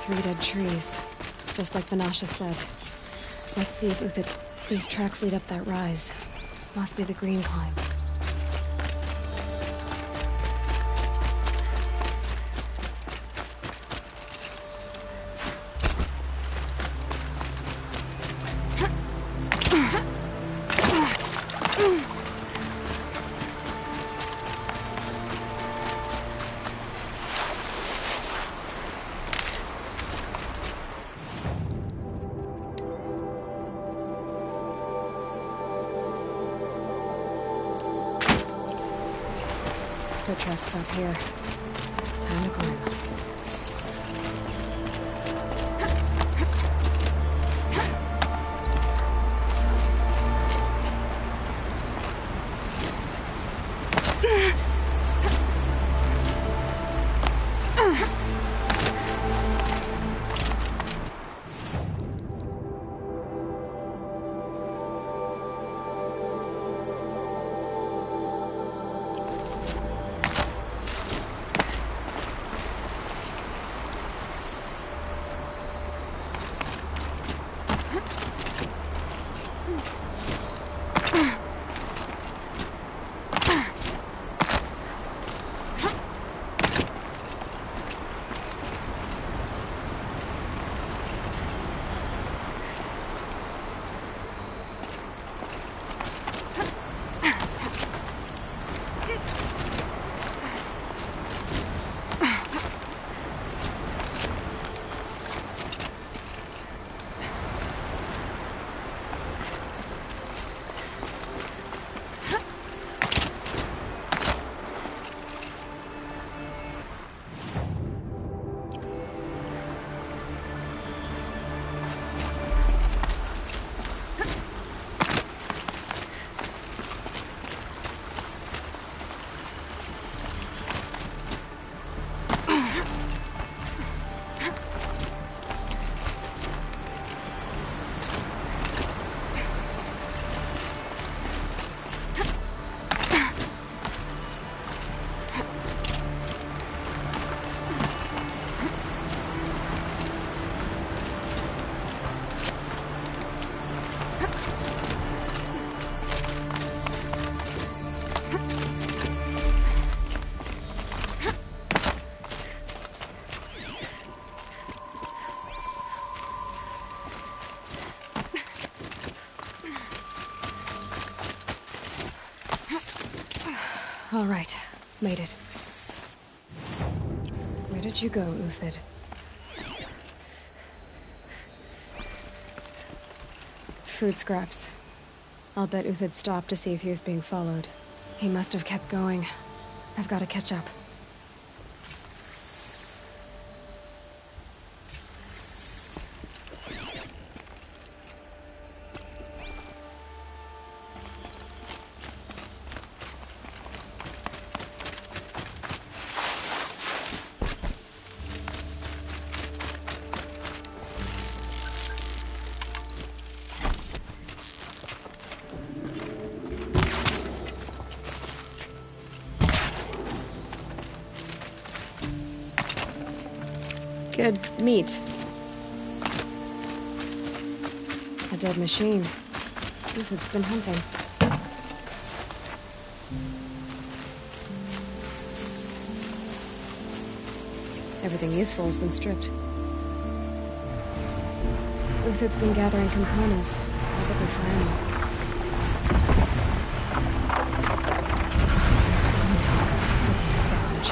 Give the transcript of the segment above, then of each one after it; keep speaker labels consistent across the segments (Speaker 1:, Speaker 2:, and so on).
Speaker 1: 3 dead trees, just like Banasha said. Let's see if these tracks lead up that rise. Must be the green climb. Foot tracks stop here. Time to climb. All right, made it. Where did you go, Uthid? Food scraps. I'll bet Uthid stopped to see if he was being followed. He must have kept going. I've got to catch up. Good meat. A dead machine. Uthid's been hunting. Everything useful has been stripped. Uthid's been gathering components, probably for ammo. Talks, looking to scavenge.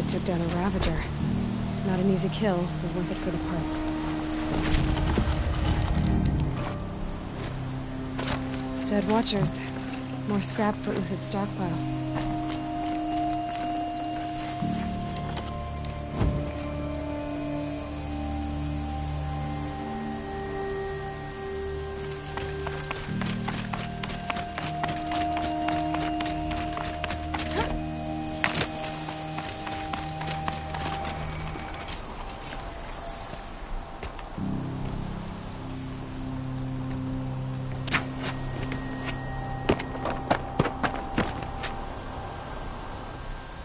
Speaker 1: Uthid took down a Ravager. Not an easy kill, but worth it for the parts. Dead Watchers. More scrap for Uthid's stockpile.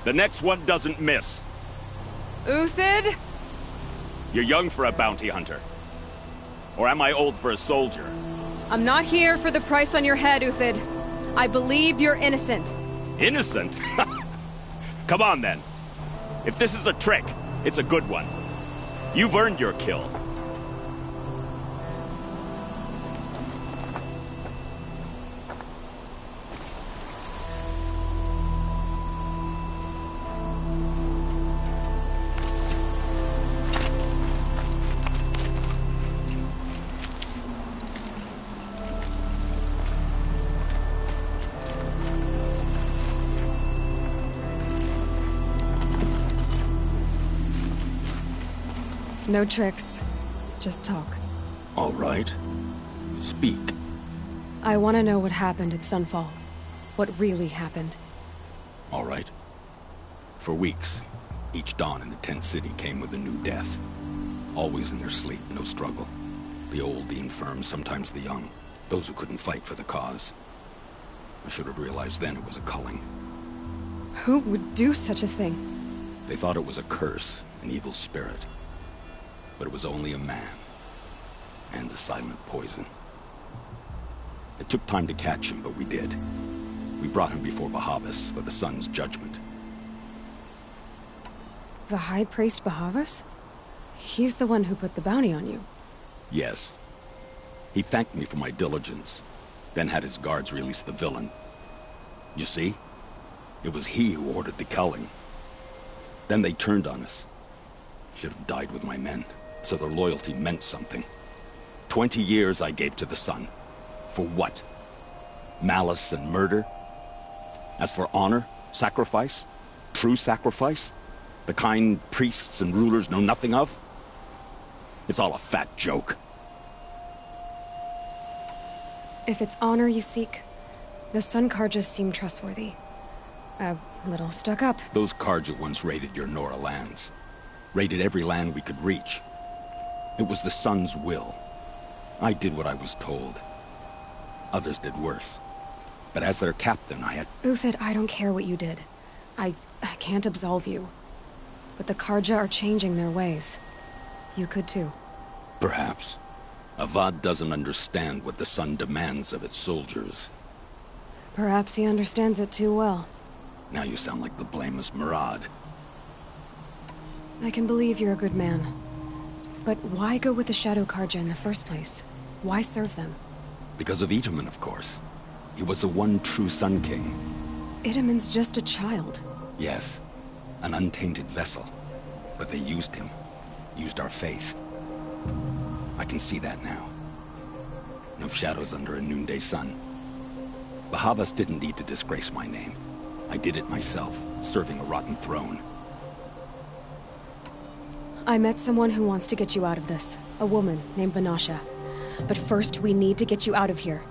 Speaker 2: The next one doesn't miss.
Speaker 1: Uthid?
Speaker 2: You're young for a bounty hunter. Or am I old for a soldier?
Speaker 1: I'm not here for the price on your head, Uthid. I believe you're innocent.
Speaker 2: Innocent? Come on, then. If this is a trick, it's a good one. You've earned your kill.
Speaker 1: No tricks. Just talk.
Speaker 3: All right. Speak.
Speaker 1: I want to know what happened at Sunfall. What really happened.
Speaker 3: All right. For weeks, each dawn in the tent city came with a new death. Always in their sleep, no struggle. The old, the infirm, sometimes the young. Those who couldn't fight for the cause. I should have realized then it was a culling.
Speaker 1: Who would do such a thing?
Speaker 3: They thought it was a curse, an evil spirit. But it was only a man. And a silent poison. It took time to catch him, but we did. We brought him before Bahavas for the sun's judgment.
Speaker 1: The High Priest Bahavas? He's the one who put the bounty on you.
Speaker 3: Yes. He thanked me for my diligence, then had his guards release the villain. You see? It was he who ordered the culling. Then they turned on us. Should have died with my men, so their loyalty meant something. 20 years I gave to the sun. For what? Malice and murder? As for honor, sacrifice, true sacrifice, the kind priests and rulers know nothing of? It's all a fat joke.
Speaker 1: If it's honor you seek, the Sun Karjas seem trustworthy. A little stuck up.
Speaker 3: Those Karja once raided your Nora lands. Raided every land we could reach. It was the Sun's will. I did what I was told. Others did worse. But as their captain, I had...
Speaker 1: Uthid, I don't care what you did. I can't absolve you. But the Karja are changing their ways. You could too.
Speaker 3: Perhaps. Avad doesn't understand what the Sun demands of its soldiers.
Speaker 1: Perhaps he understands it too well.
Speaker 3: Now you sound like the blameless Murad.
Speaker 1: I can believe you're a good man. But why go with the Shadow Karja in the first place? Why serve them?
Speaker 3: Because of Itaman, of course. He was the one true Sun King.
Speaker 1: Itaman's just a child.
Speaker 3: Yes. An untainted vessel. But they used him. Used our faith. I can see that now. No shadows under a noonday sun. Bahavas didn't need to disgrace my name. I did it myself, serving a rotten throne.
Speaker 1: I met someone who wants to get you out of this. A woman named Vanasha. But first, we need to get you out of here.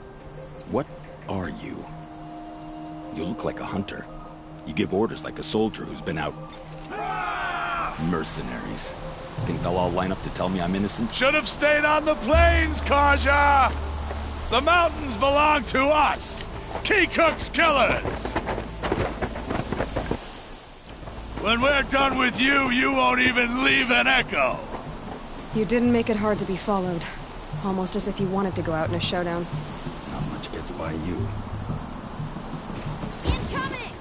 Speaker 3: What are you? You look like a hunter. You give orders like a soldier who's been out... Mercenaries. Think they'll all line up to tell me I'm innocent?
Speaker 4: Should have stayed on the plains, Karja! The mountains belong to us! Kikuk's killers! When we're done with you, you won't even leave an echo!
Speaker 1: You didn't make it hard to be followed. Almost as if you wanted to go out in a showdown.
Speaker 3: Not much gets by you.
Speaker 5: Incoming!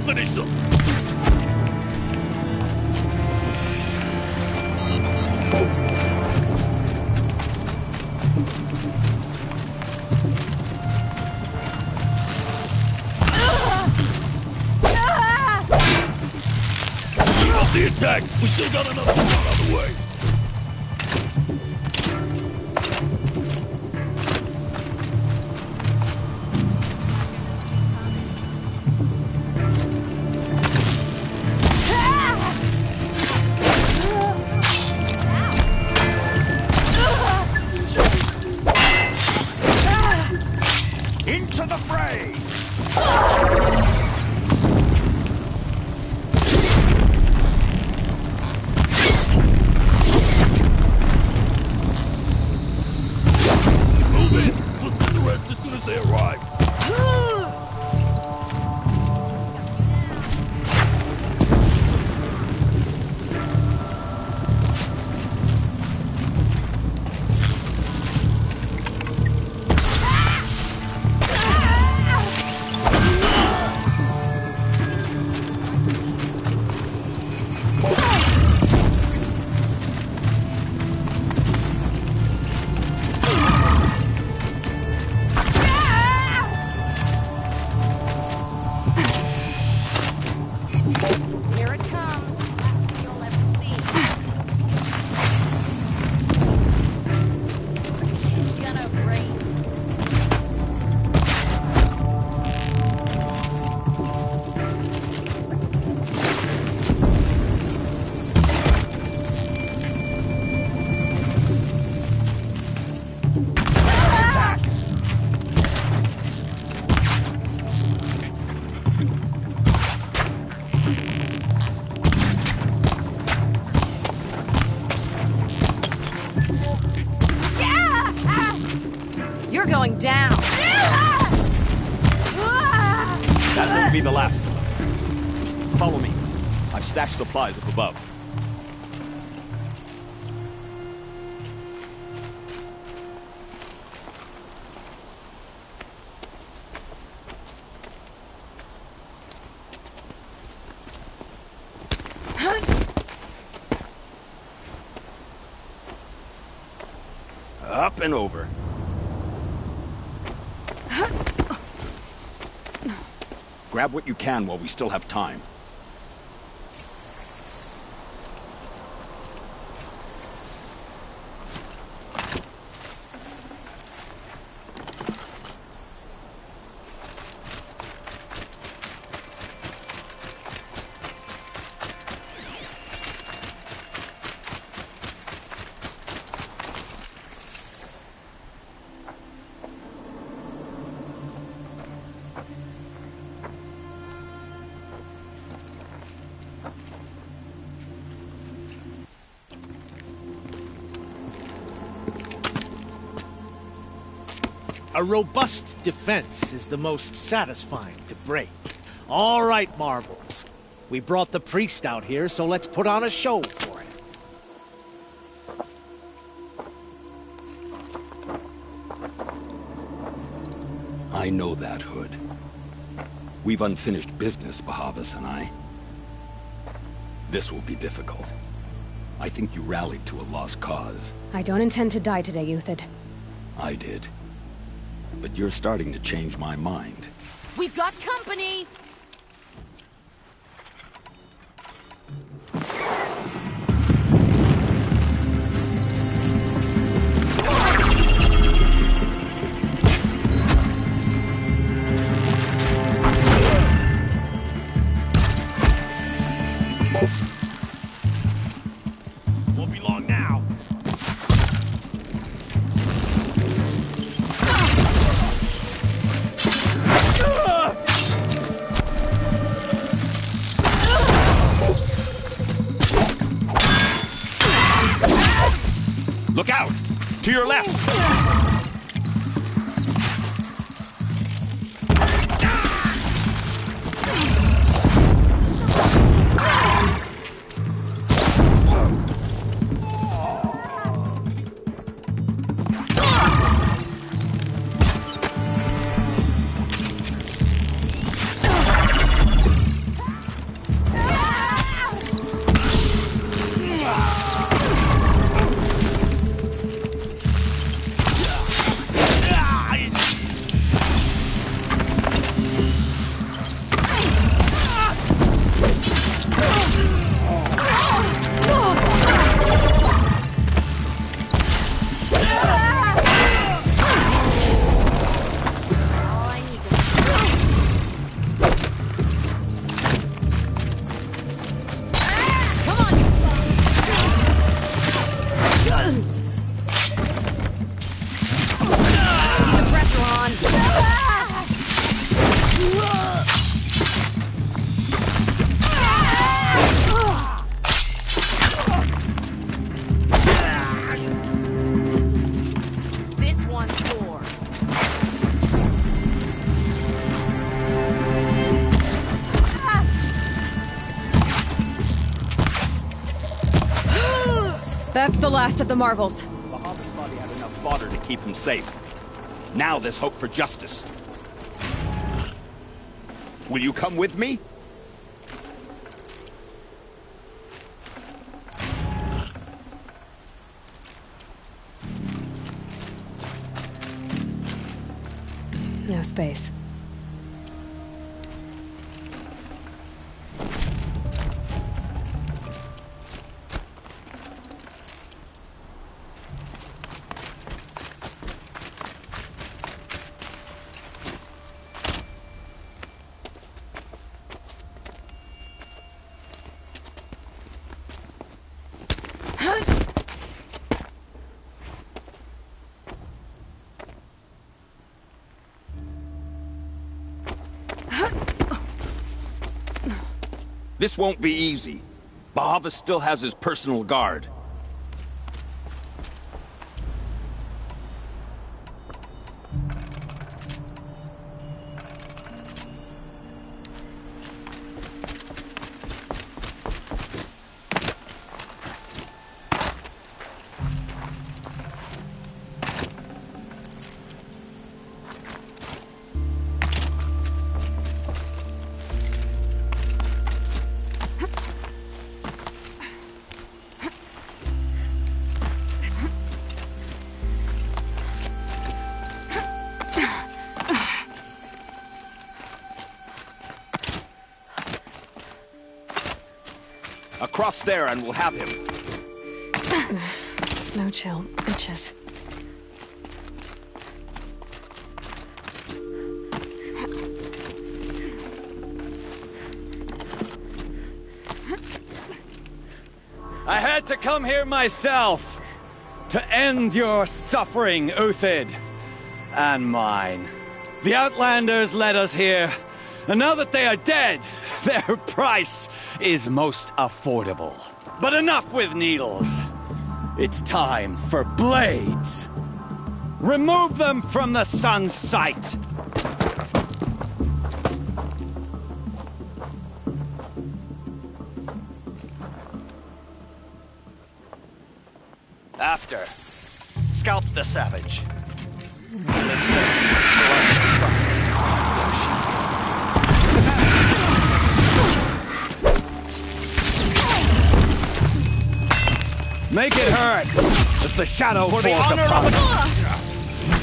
Speaker 4: finish them! Keep up the attack! We still got another one on the way!
Speaker 2: Into the fray!
Speaker 4: Move in! We'll send the rest as soon as they arrive!
Speaker 5: Here it comes. That's you'll ever see. It's gonna rain. You're going down.
Speaker 2: That won't be the last of them. Follow me. I've stashed supplies up above. Up and over. Grab what you can while we still have time.
Speaker 6: A robust defense is the most satisfying to break. All right, Marbles. We brought the priest out here, so let's put on a show for him.
Speaker 3: I know that, Hood. We've unfinished business, Bahavas and I. This will be difficult. I think you rallied to a lost cause.
Speaker 1: I don't intend to die today, Uthid.
Speaker 3: I did. But you're starting to change my mind.
Speaker 5: We've got company.
Speaker 4: Won't be long now.
Speaker 2: Look out! To your left!
Speaker 1: That's the last of the Marvels.
Speaker 2: Bahamut's body had enough fodder to keep him safe. Now there's hope for justice. Will you come with me?
Speaker 1: No space.
Speaker 3: This won't be easy. Bahavas still has his personal guard.
Speaker 2: Across there and we'll have him.
Speaker 1: Snow chill itches.
Speaker 7: I had to come here myself to end your suffering, Uthid, and mine. The Outlanders led us here, and now that they are dead, their price is most affordable. But enough with needles. It's time for blades. Remove them from the sun's sight. After, scalp the savage. Make it hurt, as the shadow
Speaker 2: For the
Speaker 7: falls
Speaker 2: honor
Speaker 7: apart.
Speaker 2: of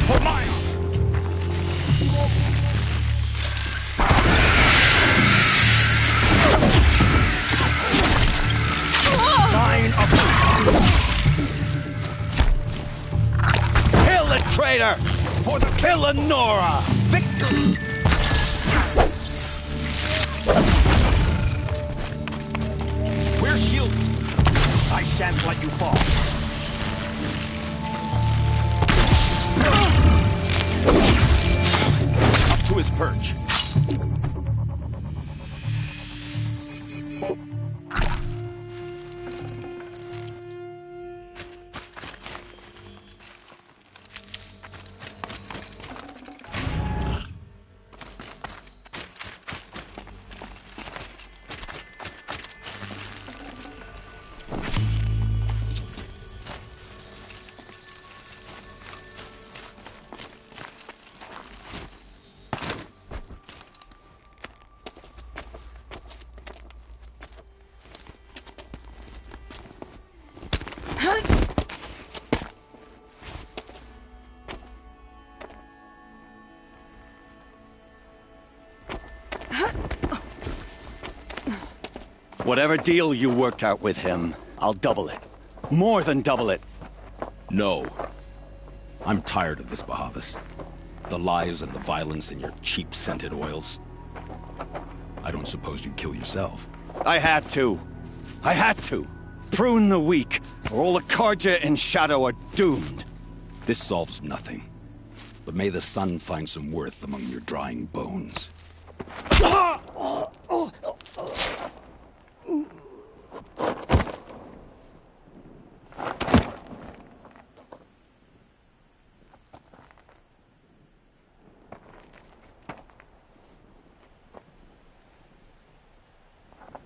Speaker 2: for mine.
Speaker 7: Sign of kill the traitor for the Killanora. Victory.
Speaker 2: We're shielded. I shan't let you fall. Up to his perch.
Speaker 7: Whatever deal you worked out with him, I'll double it. More than double it.
Speaker 3: No. I'm tired of this, Bahavas. The lies and the violence and your cheap scented oils. I don't suppose you'd kill yourself.
Speaker 7: I had to. I had to. Prune the weak, or all the Karja in Shadow are doomed.
Speaker 3: This solves nothing. But may the sun find some worth among your drying bones.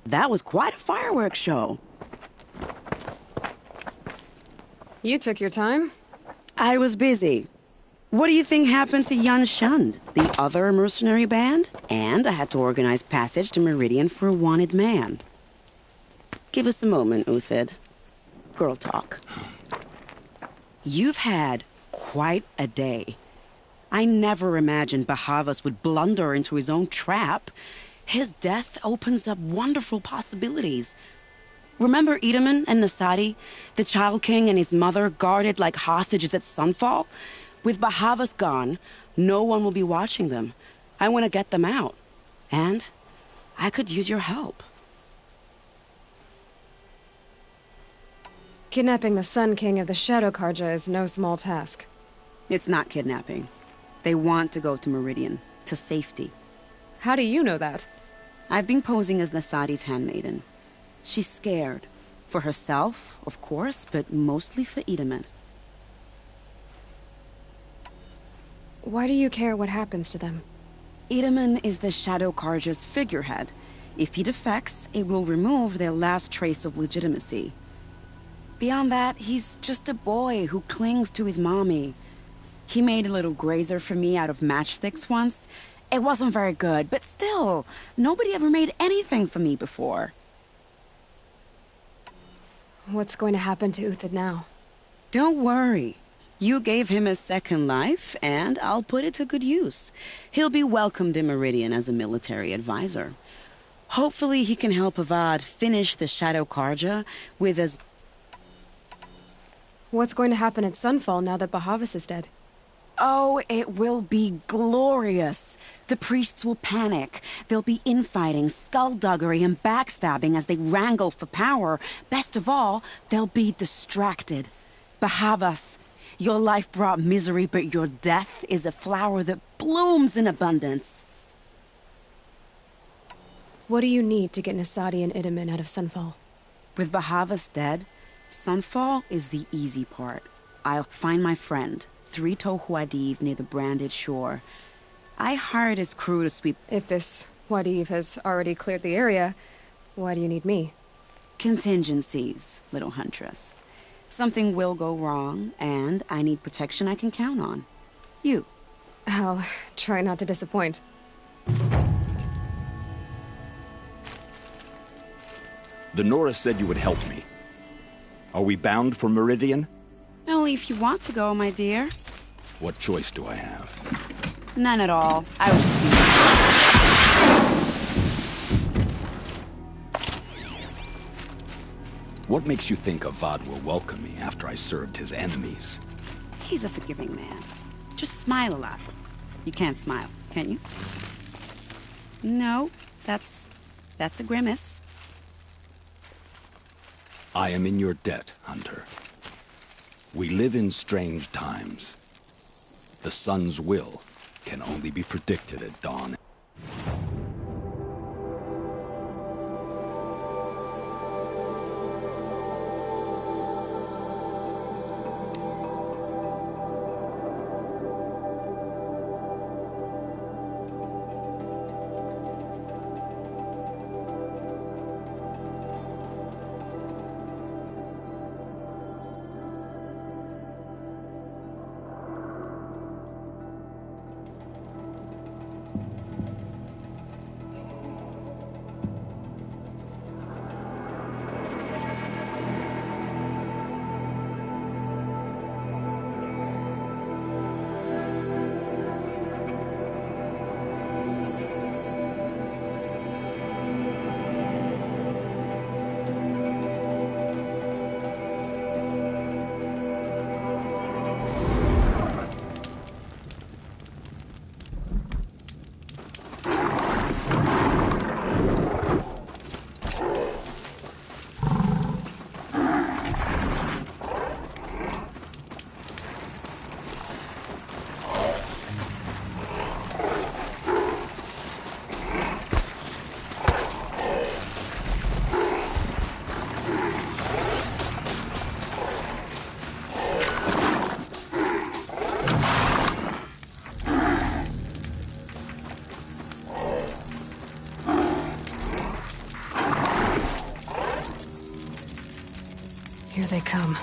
Speaker 8: That was quite a fireworks show.
Speaker 1: You took your time.
Speaker 8: I was busy. What do you think happened to Yan Shund, the other mercenary band? And I had to organize passage to Meridian for a wanted man. Give us a moment, Uthid. Girl talk. You've had quite a day. I never imagined Bahavas would blunder into his own trap. His death opens up wonderful possibilities. Remember Edaman and Nasadi, the Child King and his mother guarded like hostages at Sunfall? With Bahavas gone, no one will be watching them. I want to get them out. And I could use your help.
Speaker 1: Kidnapping the Sun King of the Shadow Karja is no small task.
Speaker 8: It's not kidnapping. They want to go to Meridian, to safety.
Speaker 1: How do you know that?
Speaker 8: I've been posing as Nasadi's handmaiden. She's scared. For herself, of course, but mostly for Edaman.
Speaker 1: Why do you care what happens to them?
Speaker 8: Edaman is the Shadow Karja's figurehead. If he defects, it will remove their last trace of legitimacy. Beyond that, he's just a boy who clings to his mommy. He made a little grazer for me out of matchsticks once. It wasn't very good, but still, nobody ever made anything for me before.
Speaker 1: What's going to happen to Uthid now?
Speaker 8: Don't worry. You gave him a second life, and I'll put it to good use. He'll be welcomed in Meridian as a military advisor. Hopefully he can help Avad finish the Shadow Karja with as...
Speaker 1: What's going to happen at Sunfall now that Bahavas is dead?
Speaker 8: Oh, it will be glorious. The priests will panic. There'll be infighting, skullduggery, and backstabbing as they wrangle for power. Best of all, they'll be distracted. Bahavas, your life brought misery, but your death is a flower that blooms in abundance.
Speaker 1: What do you need to get Nasadi and Edaman out of Sunfall?
Speaker 8: With Bahavas dead, Sunfall is the easy part. I'll find my friend, 3 Tohuadiv near the branded shore. I hired his crew to sweep...
Speaker 1: If this Wadiv has already cleared the area, why do you need me?
Speaker 8: Contingencies, little huntress. Something will go wrong, and I need protection I can count on. You.
Speaker 1: I'll try not to disappoint.
Speaker 3: The Nora said you would help me. Are we bound for Meridian?
Speaker 8: Only if you want to go, my dear.
Speaker 3: What choice do I have?
Speaker 8: None at all. I was just...
Speaker 3: What makes you think Avad will welcome me after I served his enemies?
Speaker 8: He's a forgiving man. Just smile a lot. You can't smile, can you? No, that's a grimace.
Speaker 3: I am in your debt, Hunter. We live in strange times. The sun's will can only be predicted at dawn.
Speaker 1: Here they come.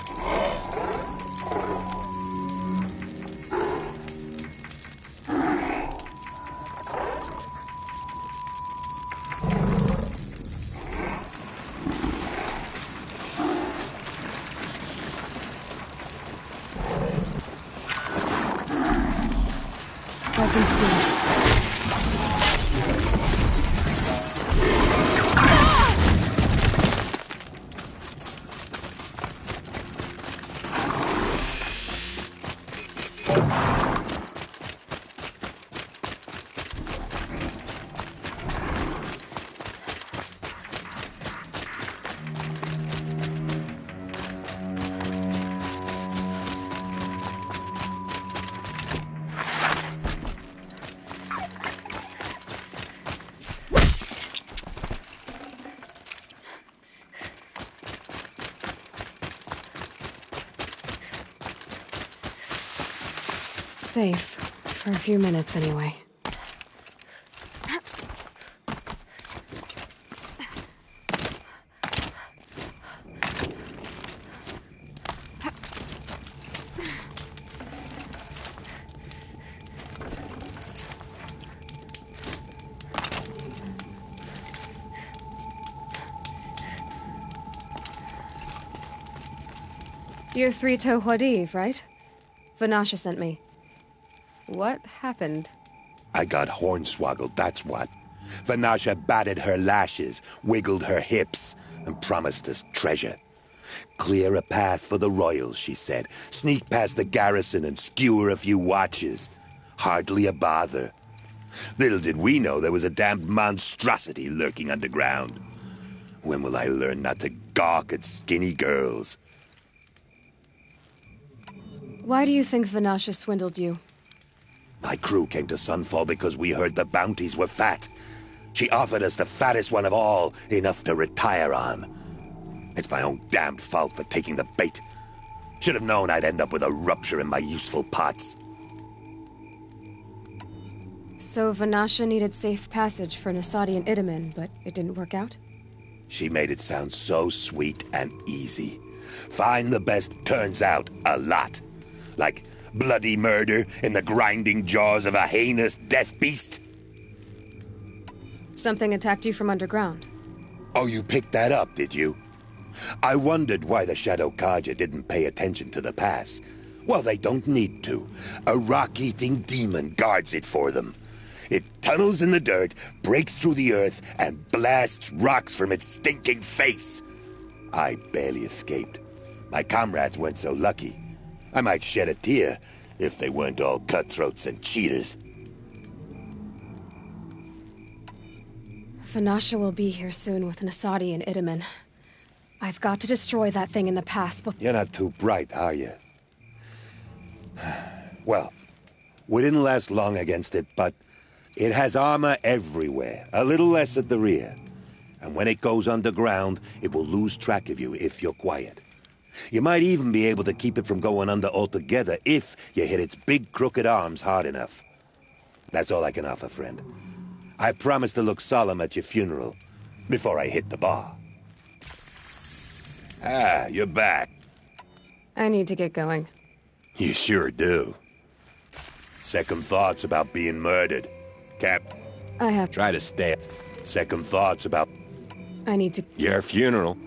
Speaker 1: safe. For a few minutes, anyway. You're Three-Toe Huadiv, right? Vanasha sent me. What happened?
Speaker 9: I got hornswoggled, that's what. Vanasha batted her lashes, wiggled her hips, and promised us treasure. Clear a path for the royals, she said. Sneak past the garrison and skewer a few watches. Hardly a bother. Little did we know there was a damned monstrosity lurking underground. When will I learn not to gawk at skinny girls?
Speaker 1: Why do you think Vanasha swindled you?
Speaker 9: My crew came to Sunfall because we heard the bounties were fat. She offered us the fattest one of all, enough to retire on. It's my own damned fault for taking the bait. Should have known I'd end up with a rupture in my useful parts.
Speaker 1: So Vanasha needed safe passage for Nasadi and Itamen, but it didn't work out?
Speaker 9: She made it sound so sweet and easy. Find the best turns out a lot. Like bloody murder in the grinding jaws of a heinous death beast.
Speaker 1: Something attacked you from underground.
Speaker 9: Oh, you picked that up, did you? I wondered why the Shadow Kaja didn't pay attention to the pass. Well, they don't need to. A rock-eating demon guards it for them. It tunnels in the dirt, breaks through the earth, and blasts rocks from its stinking face. I barely escaped. My comrades weren't so lucky. I might shed a tear if they weren't all cutthroats and cheaters.
Speaker 1: Vanasha will be here soon with Nasadi and Itamen. I've got to destroy that thing in the pass before—
Speaker 9: You're not too bright, are you? Well, we didn't last long against it, but it has armor everywhere, a little less at the rear. And when it goes underground, it will lose track of you if you're quiet. You might even be able to keep it from going under altogether if you hit its big crooked arms hard enough. That's all I can offer, friend. I promise to look solemn at your funeral before I hit the bar. Ah, you're back.
Speaker 1: I need to get going.
Speaker 9: You sure do. Second thoughts about being murdered, Cap?
Speaker 1: I have—
Speaker 3: Try to stay.
Speaker 9: Second thoughts about
Speaker 1: I need to—
Speaker 3: Your funeral.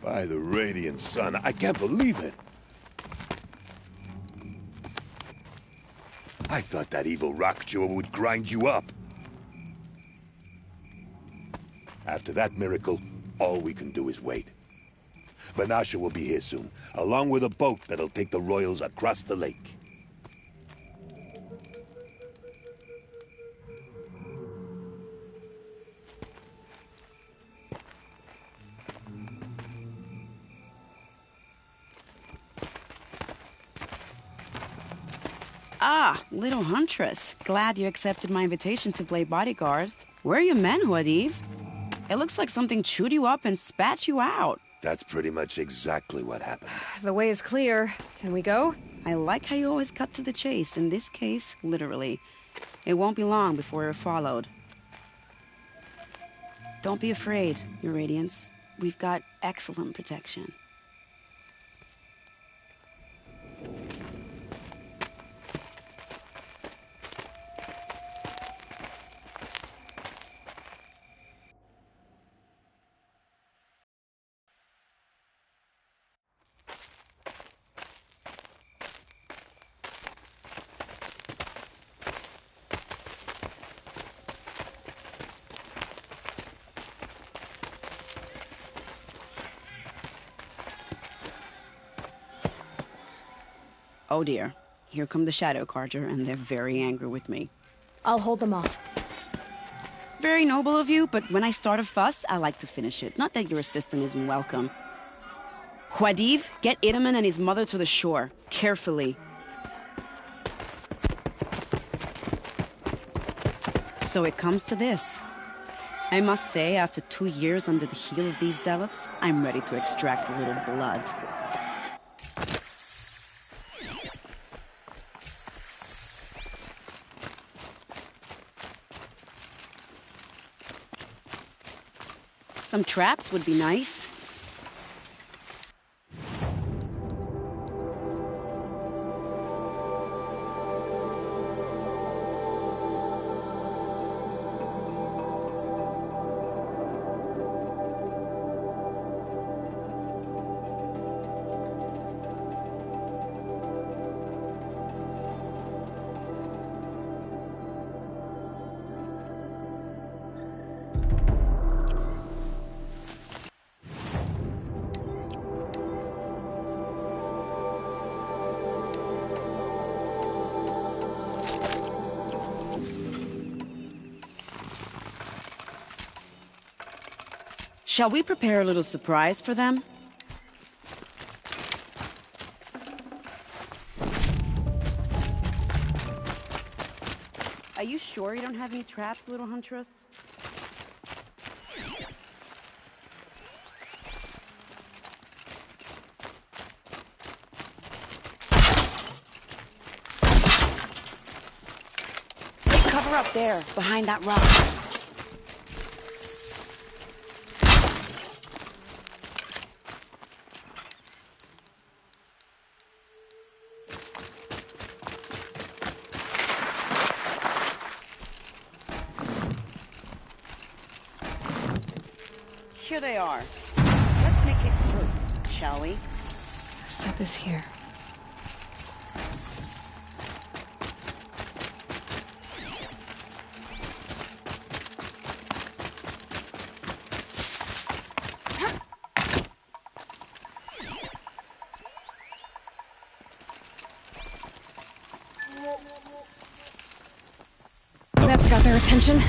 Speaker 9: By the radiant sun, I can't believe it. I thought that evil rock jewel would grind you up. After that miracle, all we can do is wait. Vanasha will be here soon, along with a boat that'll take the royals across the lake.
Speaker 8: Ah, little huntress. Glad you accepted my invitation to play bodyguard. Where are your men, Huadiv? It looks like something chewed you up and spat you out.
Speaker 9: That's pretty much exactly what happened.
Speaker 1: The way is clear. Can we go?
Speaker 8: I like how you always cut to the chase. In this case, literally. It won't be long before we're followed. Don't be afraid, Your Radiance. We've got excellent protection. Oh dear. Here come the Shadow Carja, and they're very angry with me.
Speaker 1: I'll hold them off.
Speaker 8: Very noble of you, but when I start a fuss, I like to finish it. Not that your assistant isn't welcome. Huadiv, get Itaman and his mother to the shore. Carefully. So it comes to this. I must say, after 2 years under the heel of these zealots, I'm ready to extract a little blood. Some traps would be nice. Shall we prepare a little surprise for them? Are you sure you don't have any traps, little huntress? Take cover up there, behind that rock. Here they are. Let's make it quick, shall we?
Speaker 1: Set this here. That's got their attention.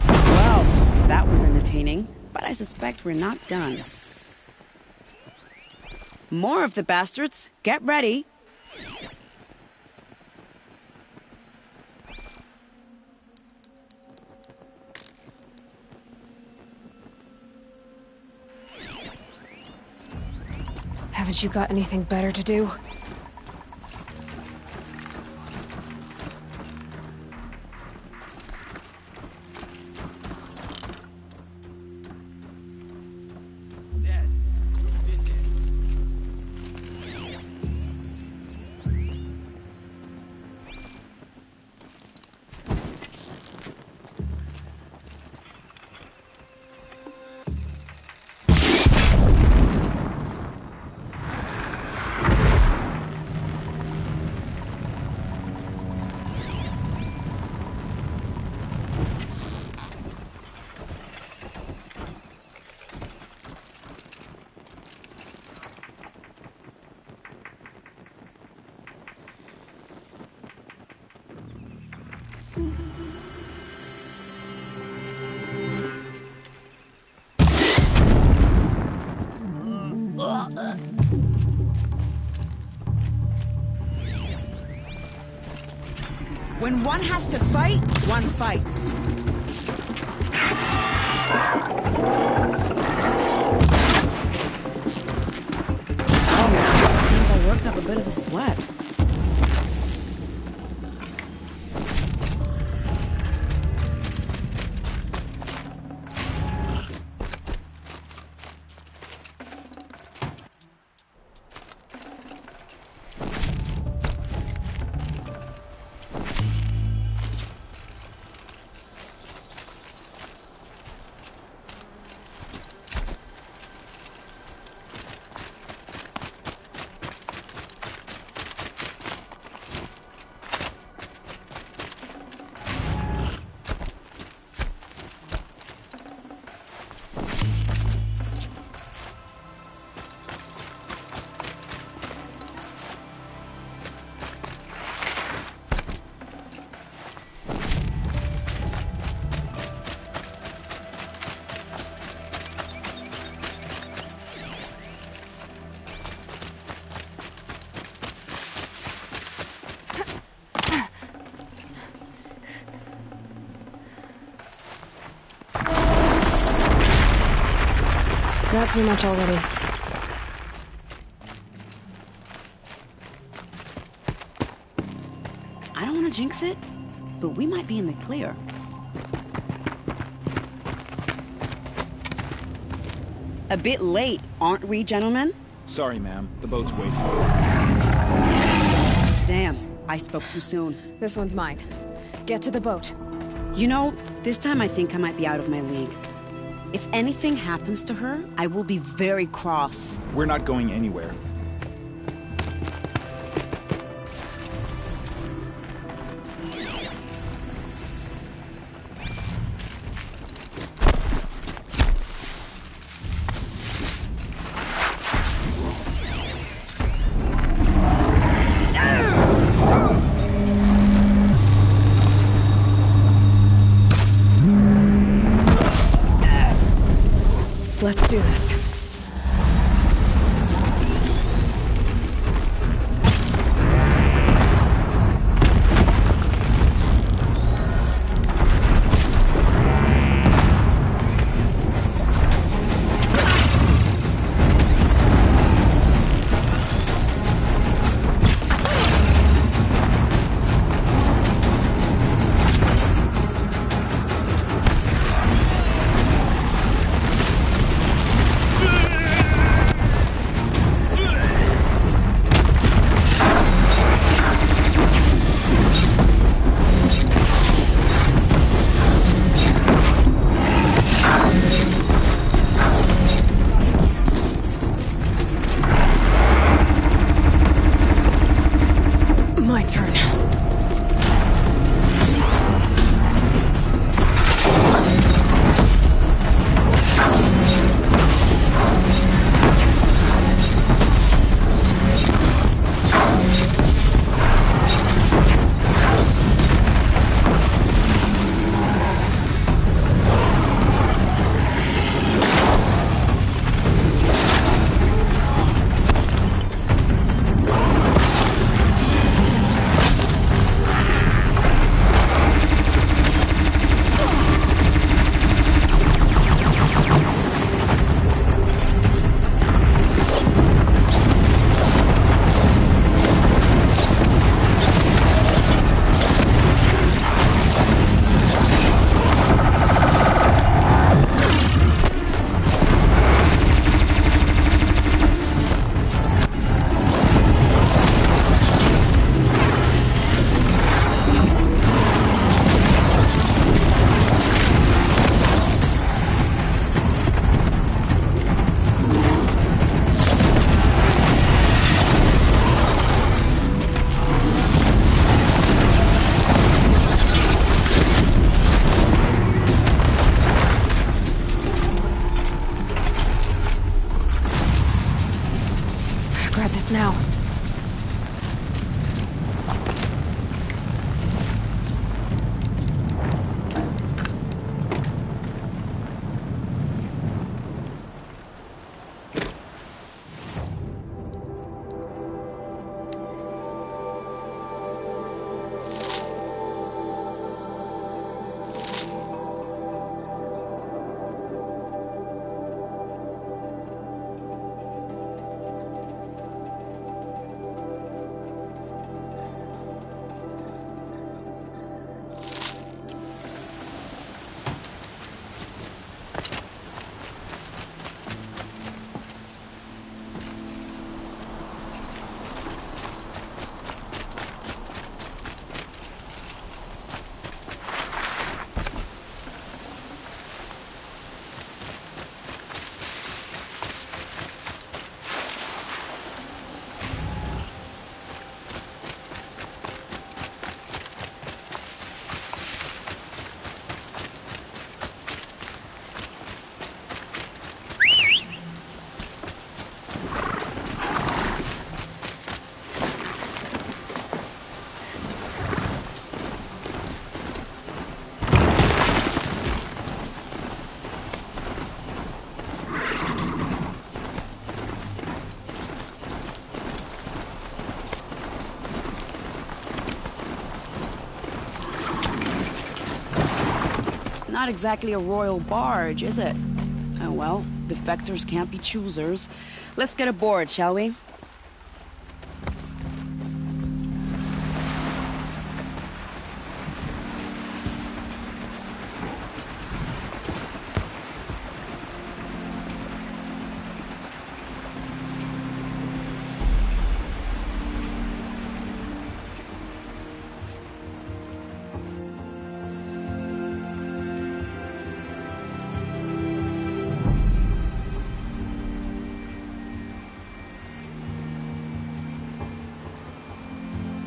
Speaker 8: Well, that was entertaining, but I suspect we're not done. More of the bastards. Get ready.
Speaker 1: Haven't you got anything better to do?
Speaker 2: Dead. Who did this?
Speaker 8: When one has to fight, one fights. Oh, seems I worked up a bit of a sweat.
Speaker 1: Not too much already.
Speaker 8: I don't want to jinx it, but we might be in the clear. A bit late, aren't we, gentlemen?
Speaker 10: Sorry, ma'am. The boat's waiting.
Speaker 8: Damn, I spoke too soon.
Speaker 1: This one's mine. Get to the boat.
Speaker 8: You know, this time I think I might be out of my league. If anything happens to her, I will be very cross.
Speaker 10: We're not going anywhere.
Speaker 1: Let's do this. Now.
Speaker 8: Not exactly a royal barge, is it? Oh well, defectors can't be choosers. Let's get aboard, shall we?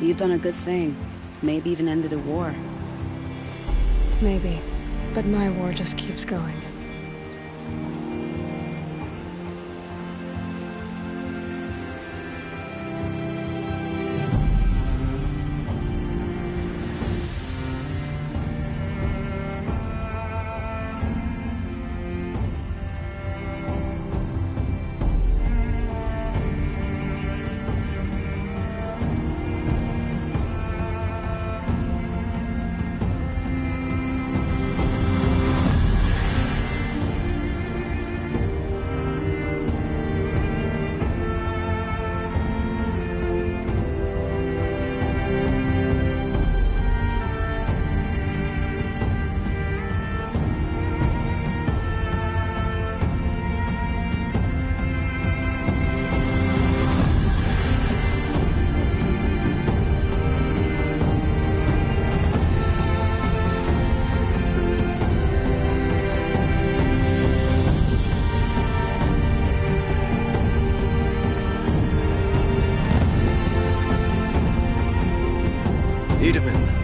Speaker 8: You've done a good thing. Maybe even ended a war.
Speaker 1: Maybe. But my war just keeps going.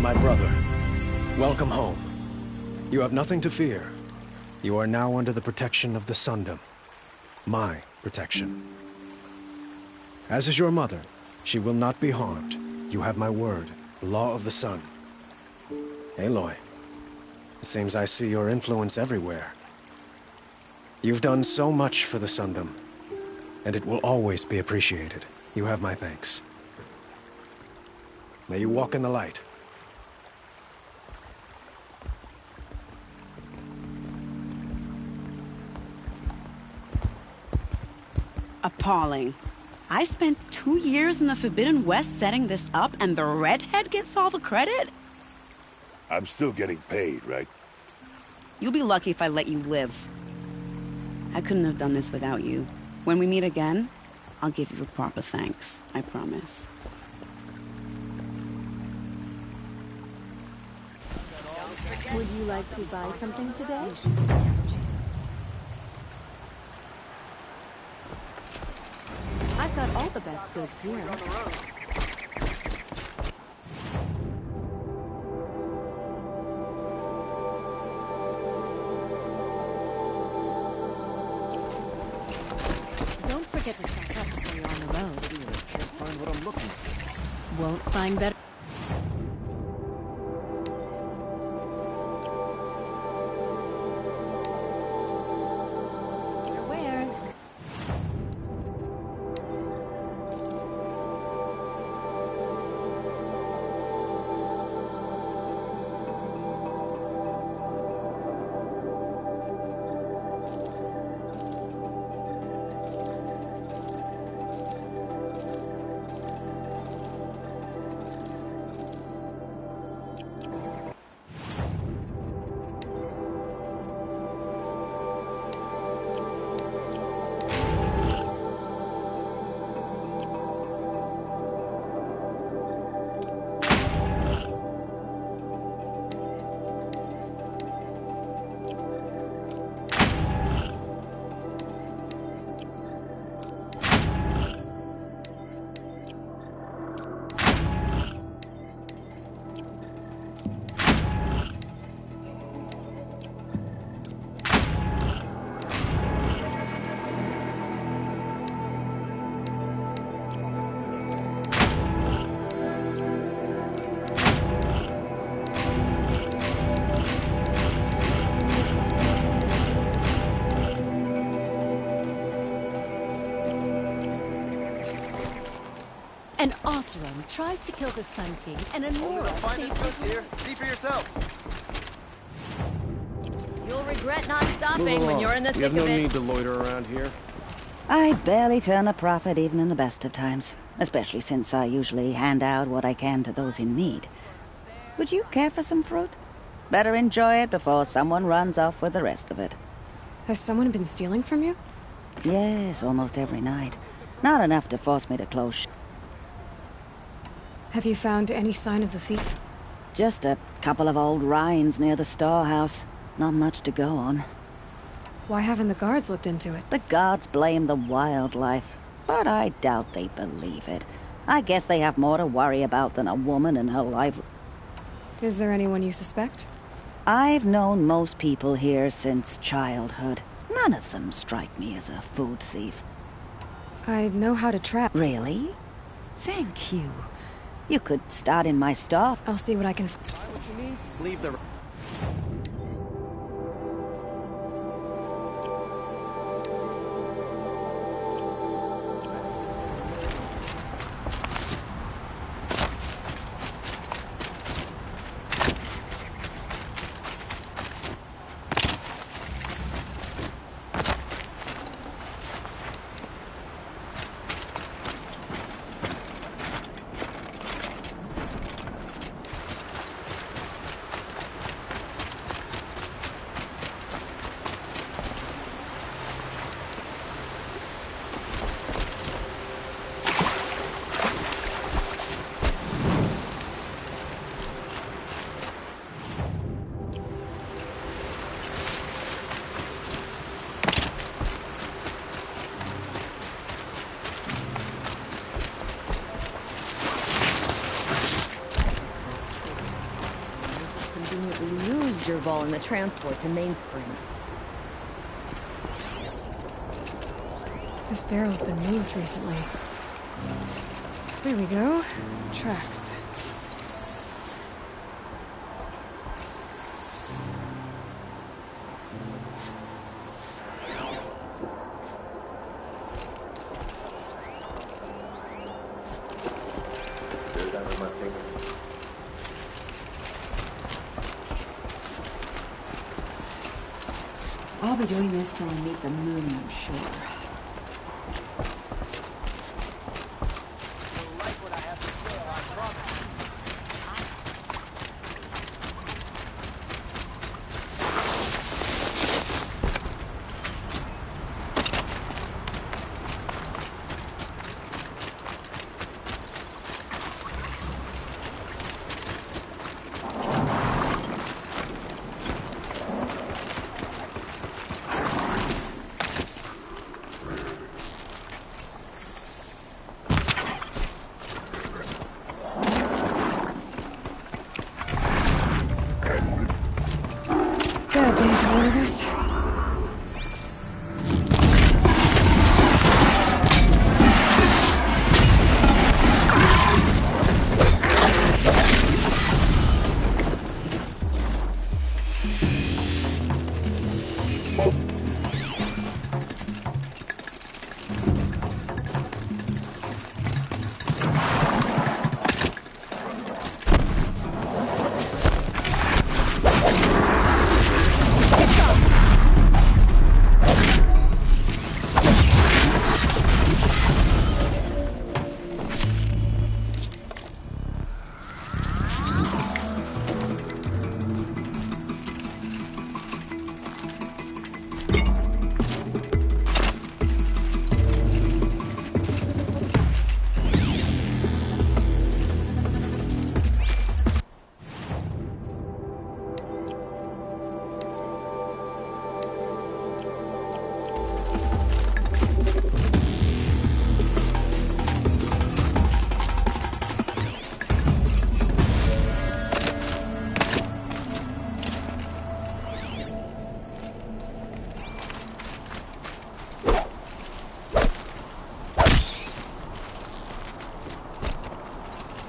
Speaker 11: My brother, welcome home. You have nothing to fear. You are now under the protection of the Sundom. My protection. As is your mother, she will not be harmed. You have my word, law of the sun. Aloy, it seems I see your influence everywhere. You've done so much for the Sundom, and it will always be appreciated. You have my thanks. May you walk in the light.
Speaker 8: Appalling. I spent 2 years in the Forbidden West setting this up, and the redhead gets all the credit?
Speaker 9: I'm still getting paid, right?
Speaker 8: You'll be lucky if I let you live. I couldn't have done this without you. When we meet again, I'll give you a proper thanks. I promise.
Speaker 5: Would you like to buy something today? I've got all the best goods here. Don't forget to stock up before you're on the road.
Speaker 6: Can't find what I'm looking for.
Speaker 5: Won't find better. An Oseram tries to kill the Sun King, and a Nora
Speaker 12: Finest
Speaker 5: saves
Speaker 12: goods here. See for yourself.
Speaker 5: regret not stopping when you're in the
Speaker 11: We
Speaker 5: thick
Speaker 11: have no
Speaker 5: of it.
Speaker 11: need to loiter around here.
Speaker 12: I barely turn a profit even in the best of times, especially since I usually hand out what I can to those in need. Would you care for some fruit? Better enjoy it before someone runs off with the rest of it.
Speaker 1: Has someone been stealing from you?
Speaker 12: Yes, almost every night. Not enough to force me to close.
Speaker 1: Have you found any sign of the thief?
Speaker 12: Just a couple of old rinds near the storehouse. Not much to go on.
Speaker 1: Why haven't the guards looked into it?
Speaker 12: The guards blame the wildlife, but I doubt they believe it. I guess they have more to worry about than a woman and her life.
Speaker 1: Is there anyone you suspect?
Speaker 12: I've known most people here since childhood. None of them strike me as a food thief.
Speaker 1: I know how to trap.
Speaker 12: Really? Thank you. You could start in my store.
Speaker 1: I'll see what I can
Speaker 11: Buy what you need, leave the...
Speaker 5: Used your ball in the transport to Mainspring.
Speaker 1: This barrel's been moved recently. Here we go. Tracks.
Speaker 12: I'll be doing this till I meet the moon, I'm sure. Bad day for one of us.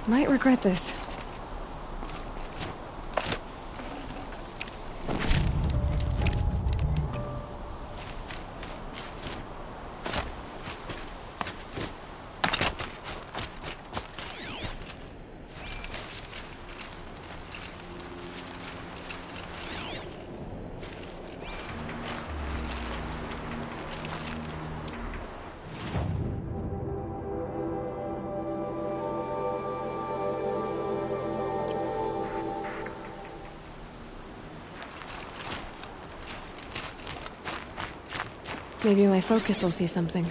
Speaker 12: Might regret this.
Speaker 1: Maybe my focus will see something.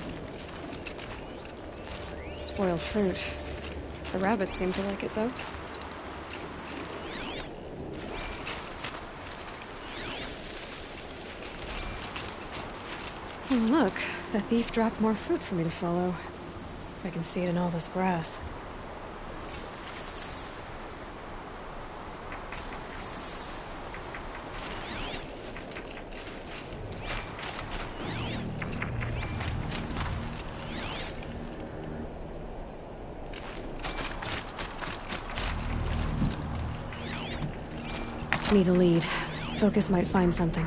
Speaker 1: Spoiled fruit. The rabbits seem to like it, though. Oh, look. The thief dropped more fruit for me to follow. If I can see it in all this grass. Need a lead. Focus might find something.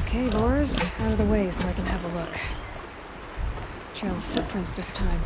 Speaker 1: Okay, Lors, out of the way so I can have a look. Trail of footprints this time.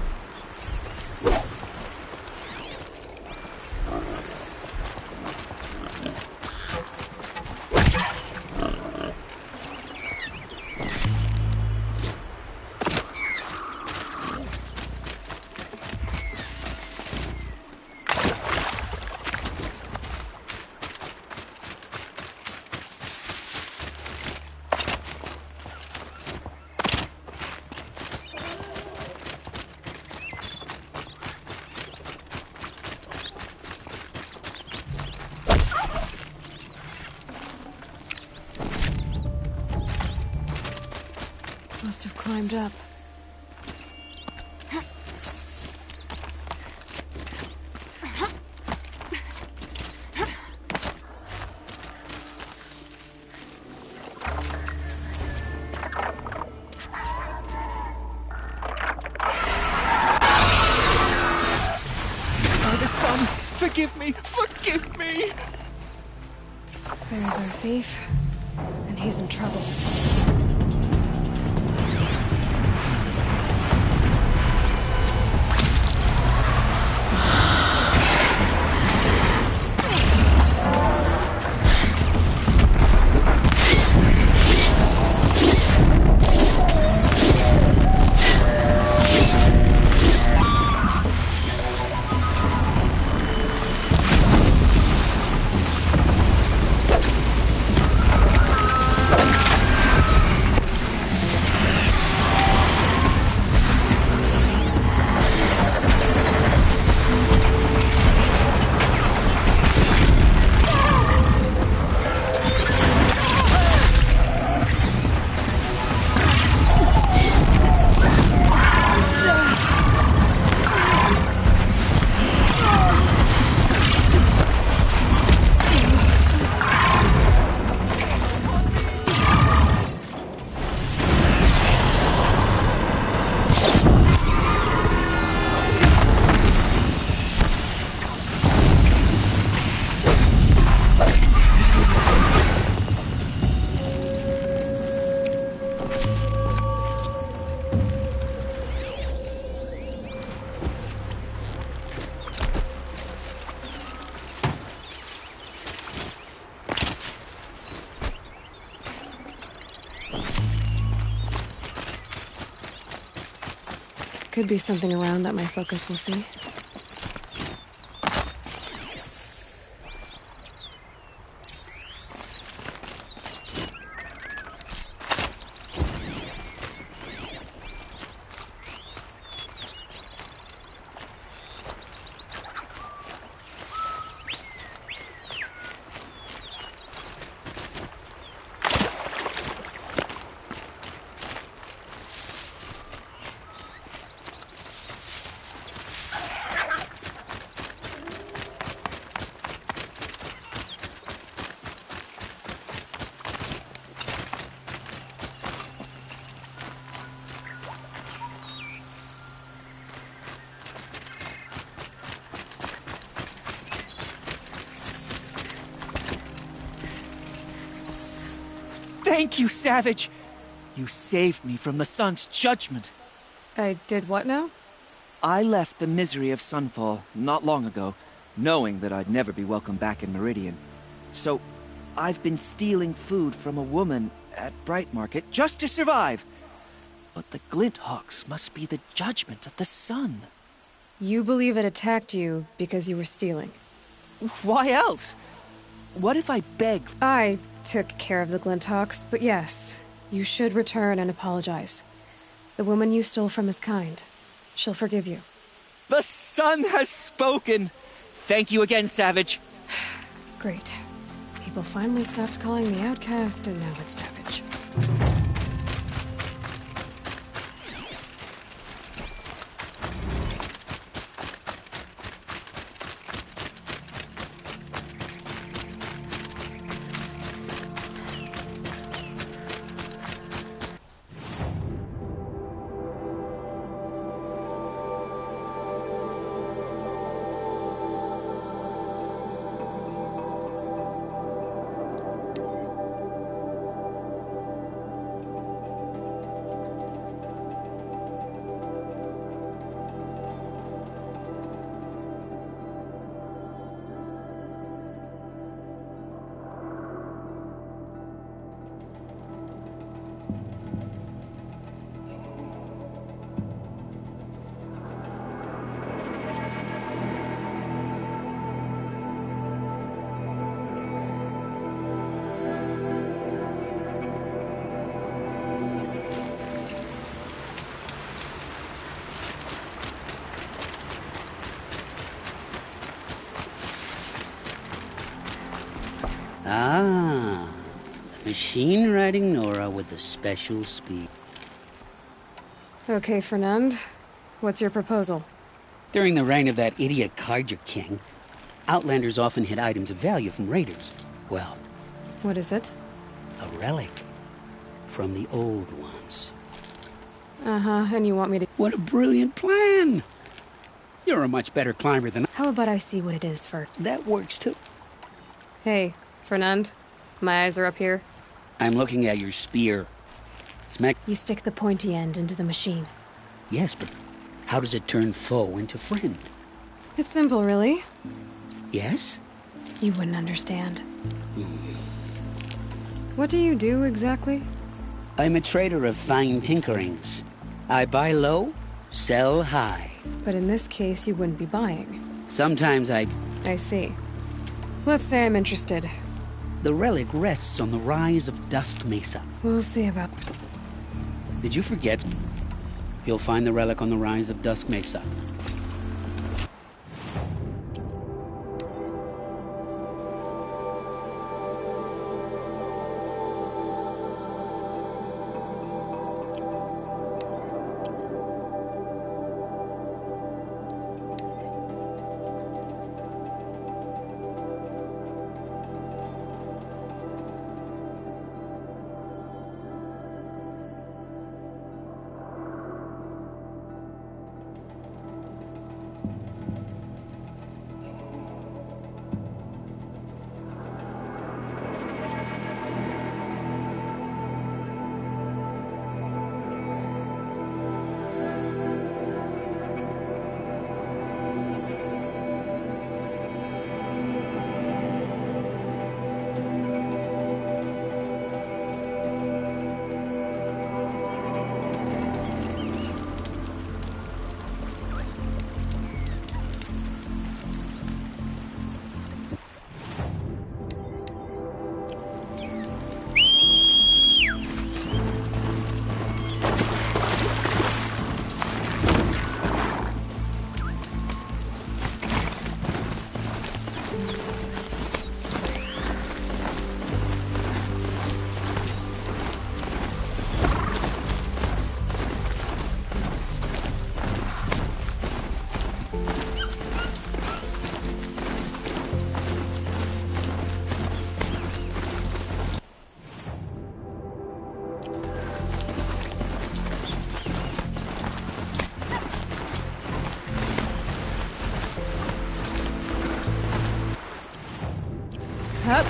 Speaker 1: Must have climbed up.
Speaker 4: Father, son, forgive me, forgive me!
Speaker 1: There's our thief, and he's in trouble. Could be something around that my focus will see.
Speaker 13: Thank you, Savage! You saved me from the sun's judgment.
Speaker 1: I did what now?
Speaker 13: I left the misery of Sunfall not long ago, knowing that I'd never be welcome back in Meridian. So, I've been stealing food from a woman at Bright Market just to survive. But the Glinthawks must be the judgment of the sun.
Speaker 1: You believe it attacked you because you were stealing?
Speaker 13: Why else? What if I begged?
Speaker 1: I took care of the Glinthawks, but yes, you should return and apologize. The woman you stole from is kind. She'll forgive you.
Speaker 13: The sun has spoken! Thank you again, Savage.
Speaker 1: Great. People finally stopped calling me outcast, and now it's Savage.
Speaker 14: Ah, the machine riding Nora with the special speed.
Speaker 1: Okay, Fernand. What's your proposal?
Speaker 14: During the reign of that idiot Carja King, Outlanders often hid items of value from raiders. Well...
Speaker 1: What is it?
Speaker 14: A relic. From the old ones.
Speaker 1: Uh-huh, and you want me to...
Speaker 14: What a brilliant plan! You're a much better climber than...
Speaker 1: How about I see what it is first?
Speaker 14: That works too.
Speaker 1: Hey, Fernand. My eyes are up here.
Speaker 14: I'm looking at your spear. It's
Speaker 1: You stick the pointy end into the machine.
Speaker 14: Yes, but how does it turn foe into friend?
Speaker 1: It's simple, really.
Speaker 14: Yes?
Speaker 1: You wouldn't understand. What do you do, exactly?
Speaker 14: I'm a trader of fine tinkerings. I buy low, sell high.
Speaker 1: But in this case, you wouldn't be buying.
Speaker 14: Sometimes I
Speaker 1: see. Let's say I'm interested.
Speaker 14: The relic rests on the rise of Dusk Mesa.
Speaker 1: We'll see about...
Speaker 14: Did you forget? You'll find the relic on the rise of Dusk Mesa.
Speaker 1: Up.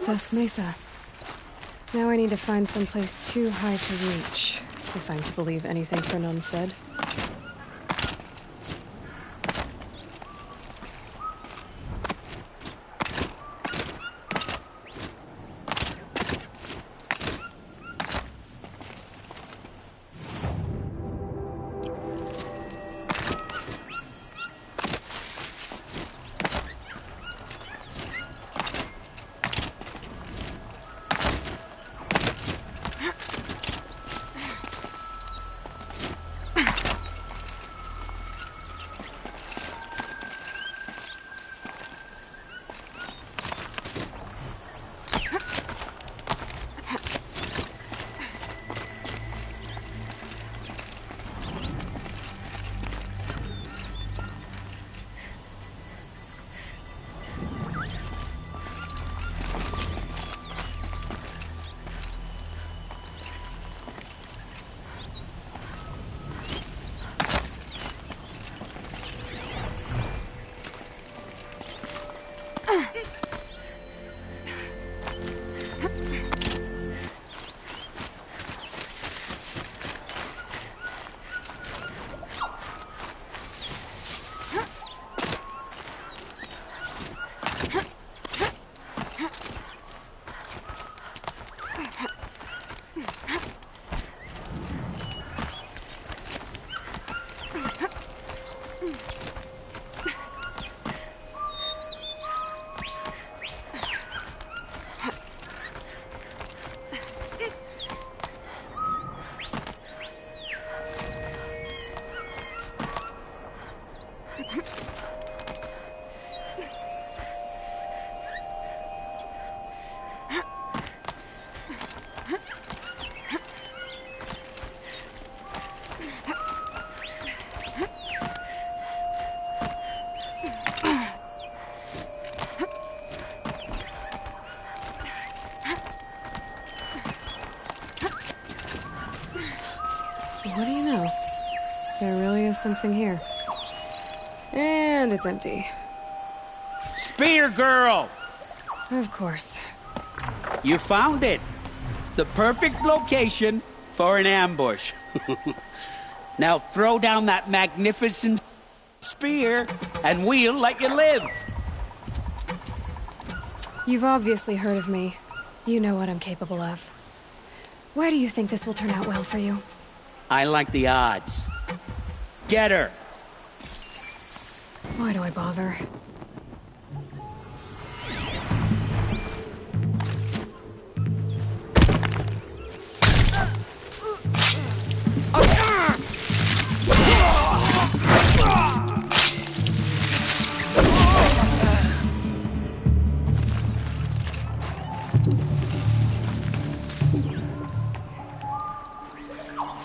Speaker 1: Dusk Mesa. Now I need to find someplace too high to reach, if I'm to believe anything Fernon said. What do you know? There really is something here. And it's empty.
Speaker 14: Spear girl!
Speaker 1: Of course.
Speaker 14: You found it. The perfect location for an ambush. Now throw down that magnificent spear, and we'll let you live.
Speaker 1: You've obviously heard of me. You know what I'm capable of. Why do you think this will turn out well for you?
Speaker 14: I like the odds. Get her.
Speaker 1: Why do I bother?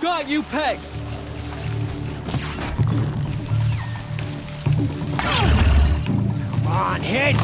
Speaker 13: Got you pegged!
Speaker 14: Come on, hit!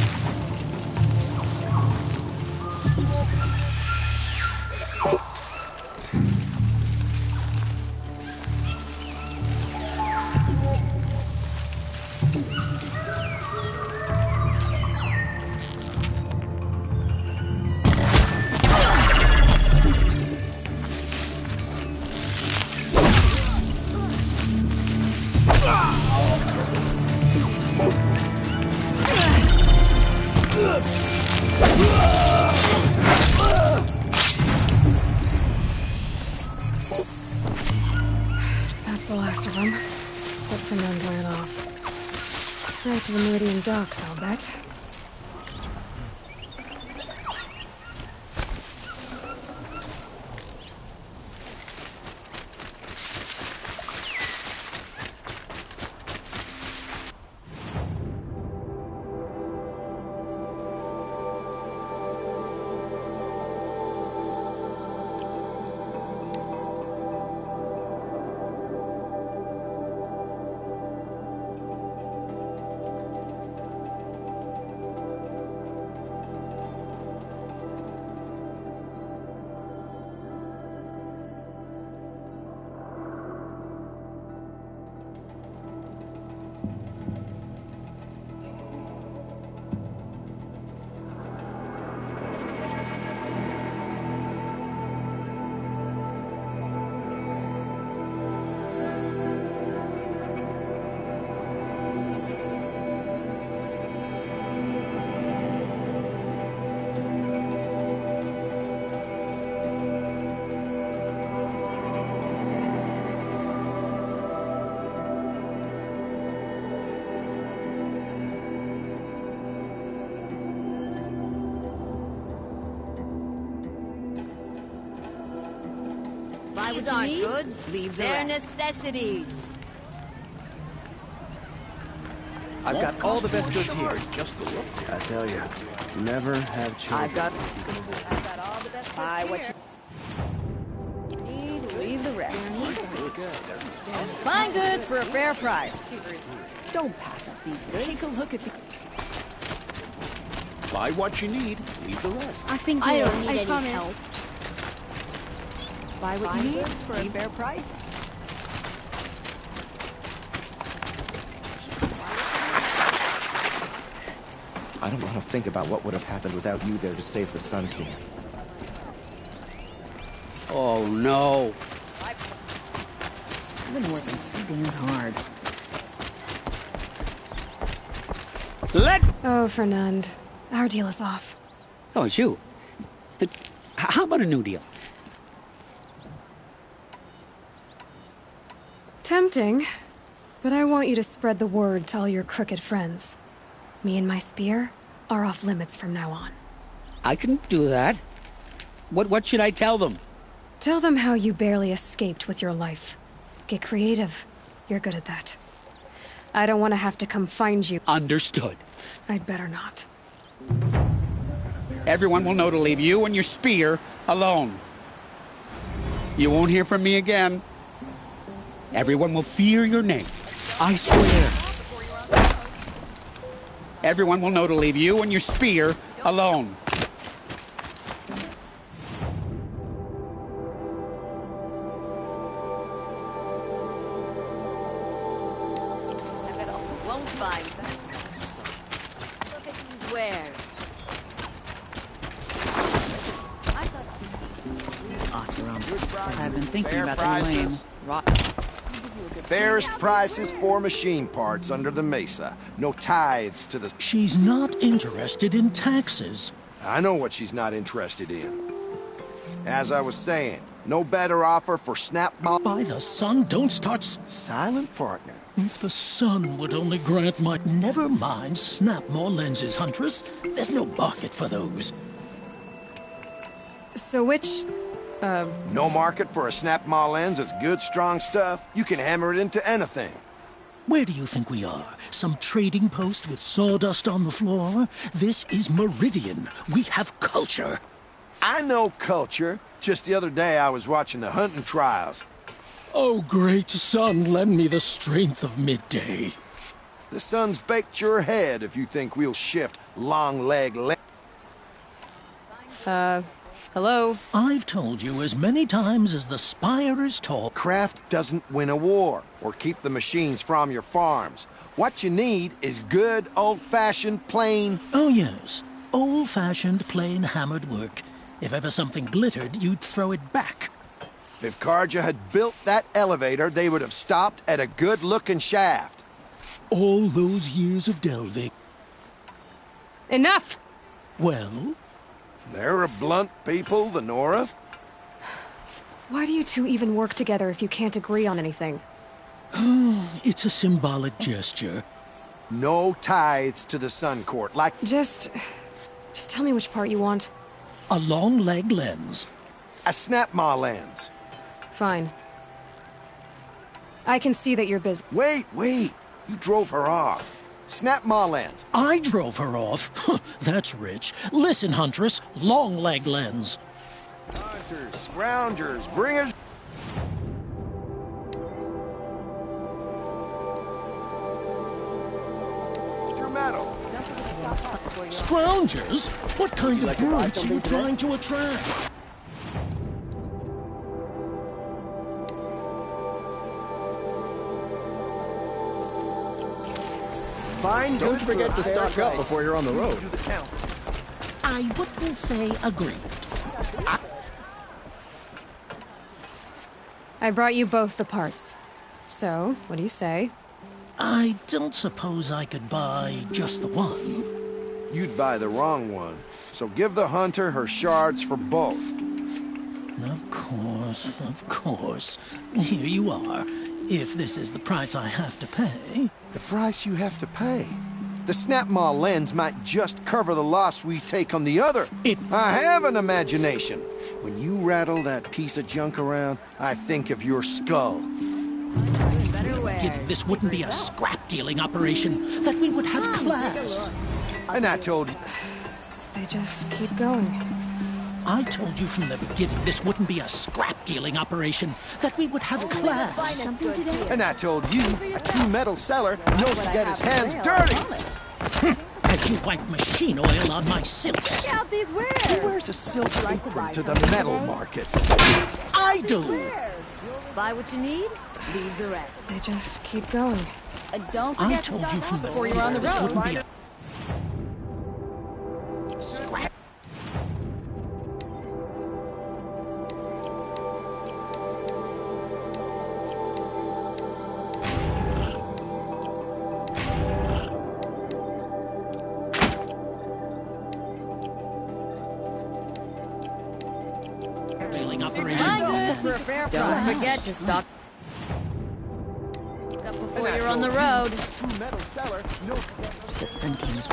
Speaker 1: That's the last of them. Put Fernand ran off. Right to the Meridian docks, I'll bet.
Speaker 5: These aren't goods, they're necessities.
Speaker 11: I've got all the best goods here. Just the look. I tell you, never have children.
Speaker 5: I've got all the best buy what you need, leave the rest. Find goods for a fair price. Don't pass up these goods. Take a look at the...
Speaker 11: Buy what you need, leave the rest.
Speaker 5: I think I don't need any help. Buy what you need for a fair price.
Speaker 15: I don't want to think about what would have happened without you there to save the Sun King.
Speaker 14: Oh, no.
Speaker 12: I've been working so damn hard.
Speaker 1: Oh, Fernand. Our deal is off.
Speaker 14: Oh, it's you. How about a new deal?
Speaker 1: Tempting, but I want you to spread the word to all your crooked friends. Me and my spear are off limits from now on.
Speaker 14: I can do that. What should I tell them?
Speaker 1: Tell them how you barely escaped with your life. Get creative. You're good at that. I don't want to have to come find you.
Speaker 14: Understood.
Speaker 1: I'd better not.
Speaker 14: Everyone will know to leave you and your spear alone. You won't hear from me again. Everyone will fear your name. I swear. Everyone will know to leave you and your spear alone.
Speaker 5: Won't find them. Look at these wares.
Speaker 12: I've been thinking about the lame.
Speaker 16: Fairest prices for machine parts under the mesa. No tithes to the...
Speaker 17: She's not interested in taxes.
Speaker 16: I know what she's not interested in. As I was saying, no better offer for Snapball...
Speaker 17: By the sun, don't start...
Speaker 16: Silent partner.
Speaker 17: If the sun would only grant my... Never mind, snap more lenses, Huntress. There's no market for those.
Speaker 1: So which...
Speaker 16: No market for a Snapmaw lens is good, strong stuff. You can hammer it into anything.
Speaker 17: Where do you think we are? Some trading post with sawdust on the floor? This is Meridian. We have culture.
Speaker 16: I know culture. Just the other day I was watching the hunting trials.
Speaker 17: Oh, great sun, lend me the strength of midday.
Speaker 16: The sun's baked your head if you think we'll shift long leg...
Speaker 1: Hello?
Speaker 17: I've told you as many times as the spire is tall.
Speaker 16: Craft doesn't win a war or keep the machines from your farms. What you need is good, old-fashioned, plain...
Speaker 17: Oh, yes. Old-fashioned, plain hammered work. If ever something glittered, you'd throw it back.
Speaker 16: If Karja had built that elevator, they would have stopped at a good-looking shaft.
Speaker 17: All those years of delving.
Speaker 1: Enough!
Speaker 17: Well?
Speaker 16: They're a blunt people, the Nora.
Speaker 1: Why do you two even work together if you can't agree on anything?
Speaker 17: It's a symbolic gesture.
Speaker 16: No tithes to the Sun Court, like...
Speaker 1: Just tell me which part you want.
Speaker 17: A long leg lens.
Speaker 16: A Snapmaw lens.
Speaker 1: Fine. I can see that you're busy.
Speaker 16: Wait! You drove her off. Snapmaw lens.
Speaker 17: I drove her off? That's rich. Listen, Huntress, long leg lens.
Speaker 16: Hunters, scroungers, bring it... Your metal.
Speaker 17: Scroungers? What kind of brutes are you trying to attract?
Speaker 11: Fine, don't forget to stock up before you're on the road.
Speaker 17: I wouldn't say agreed.
Speaker 1: I brought you both the parts. So, what do you say?
Speaker 17: I don't suppose I could buy just the one.
Speaker 16: You'd buy the wrong one. So give the hunter her shards for both.
Speaker 17: Of course. Here you are. If this is the price I have to pay...
Speaker 16: The price you have to pay? The snap-maw lens might just cover the loss we take on the other. I have an imagination. When you rattle that piece of junk around, I think of your skull.
Speaker 17: Given this wouldn't be a scrap-dealing operation, that we would have class.
Speaker 16: And I told you...
Speaker 1: They just keep going.
Speaker 17: I told you from the beginning this wouldn't be a scrap-dealing operation, that we would have class.
Speaker 16: And I told you, a true metal seller knows to get his hands dirty.
Speaker 17: As you wipe machine oil on my silks.
Speaker 5: Check out these wares.
Speaker 16: Who wears a silk apron to the metal markets?
Speaker 17: I do.
Speaker 5: Buy what you need, leave the rest.
Speaker 1: They just keep going.
Speaker 5: Don't
Speaker 17: I
Speaker 5: forget to
Speaker 17: told
Speaker 5: stop
Speaker 17: you from
Speaker 5: off
Speaker 17: the
Speaker 5: before you're on the
Speaker 17: beginning this wouldn't be
Speaker 5: road.
Speaker 17: a
Speaker 5: For a fair price. Don't forget to stock up before you're on the road.
Speaker 12: The Sun King's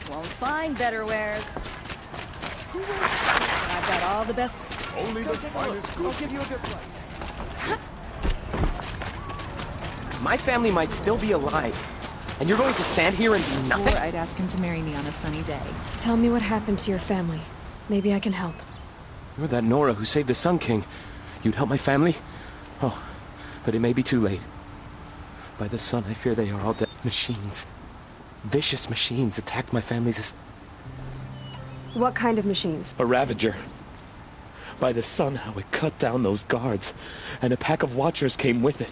Speaker 5: Won't find better wares. I've got all the best.
Speaker 4: Only the finest goods.
Speaker 16: I'll give you a good price.
Speaker 15: My family might still be alive. And you're going to stand here and do nothing?
Speaker 18: Or I'd ask him to marry me on a sunny day.
Speaker 1: Tell me what happened to your family. Maybe I can help.
Speaker 15: You're that Nora who saved the Sun King. You'd help my family? Oh, but it may be too late. By the sun, I fear they are all dead. Machines. Vicious machines attacked my family's
Speaker 1: What kind of machines?
Speaker 15: A Ravager. By the sun, how it cut down those guards, and a pack of watchers came with it.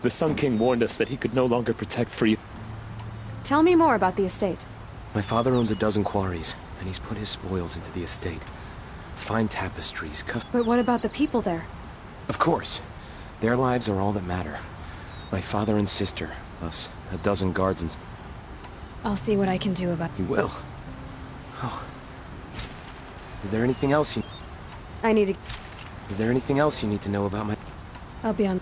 Speaker 15: The Sun King warned us that he could no longer protect free.
Speaker 1: Tell me more about the estate.
Speaker 15: My father owns a dozen quarries, and he's put his spoils into the estate. Fine tapestries,
Speaker 1: But what about the people there?
Speaker 15: Of course. Their lives are all that matter. My father and sister, plus a dozen guards and...
Speaker 1: I'll see what I can do about...
Speaker 15: You will? Oh. Is there anything else you...
Speaker 1: I need to...
Speaker 15: Is there anything else you need to know about my...
Speaker 1: I'll be on...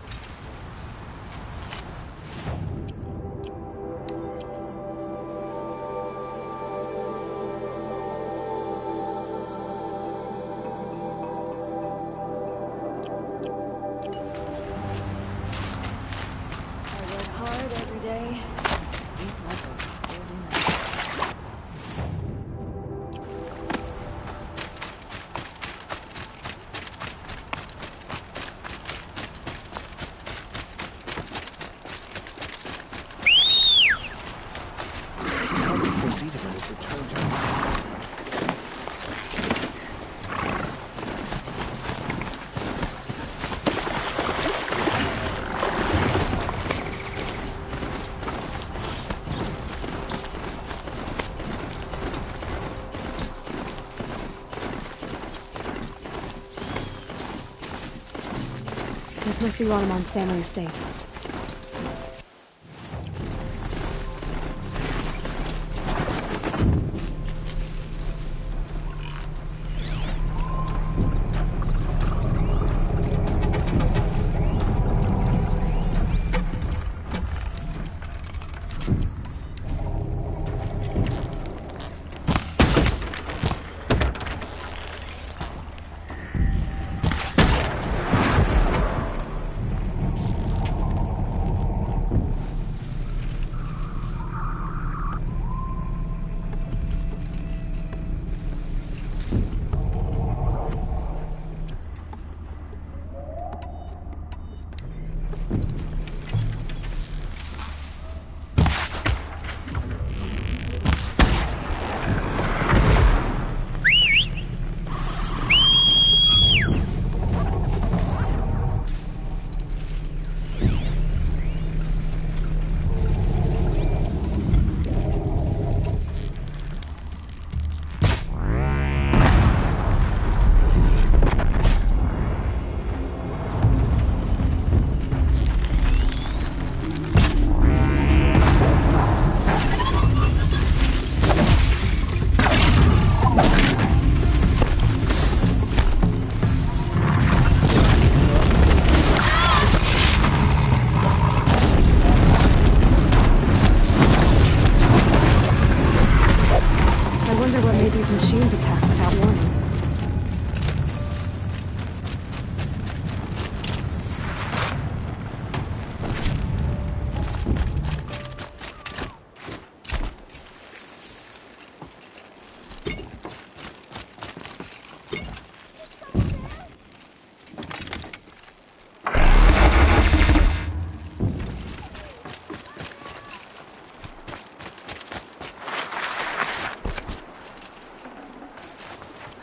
Speaker 1: This must be Ronamon's family estate.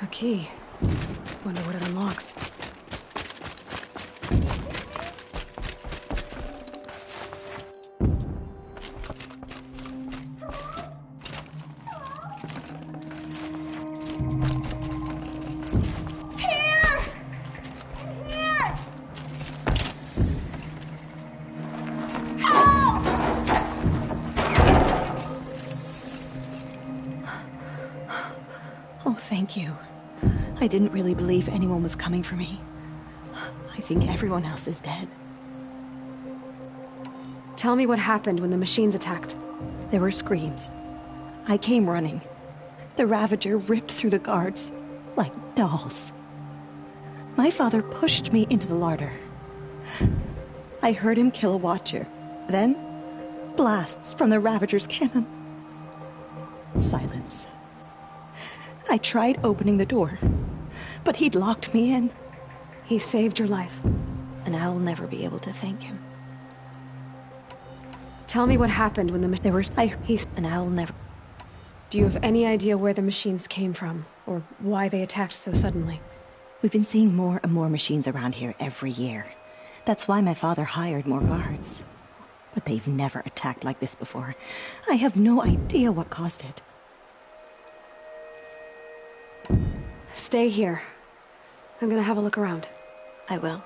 Speaker 1: A key. Wonder what it unlocks.
Speaker 19: Oh, thank you. I didn't really believe anyone was coming for me. I think everyone else is dead.
Speaker 1: Tell me what happened when the machines attacked.
Speaker 19: There were screams. I came running. The Ravager ripped through the guards like dolls. My father pushed me into the larder. I heard him kill a watcher. Then, blasts from the Ravager's cannon. Silence. I tried opening the door, but he'd locked me in.
Speaker 1: He saved your life.
Speaker 19: And I'll never be able to thank him.
Speaker 1: Tell me what happened when the
Speaker 19: There was... And I'll never...
Speaker 1: Do you have any idea where the machines came from, or why they attacked so suddenly?
Speaker 19: We've been seeing more and more machines around here every year. That's why my father hired more guards. But they've never attacked like this before. I have no idea what caused it.
Speaker 1: Stay here. I'm gonna have a look around.
Speaker 19: I will.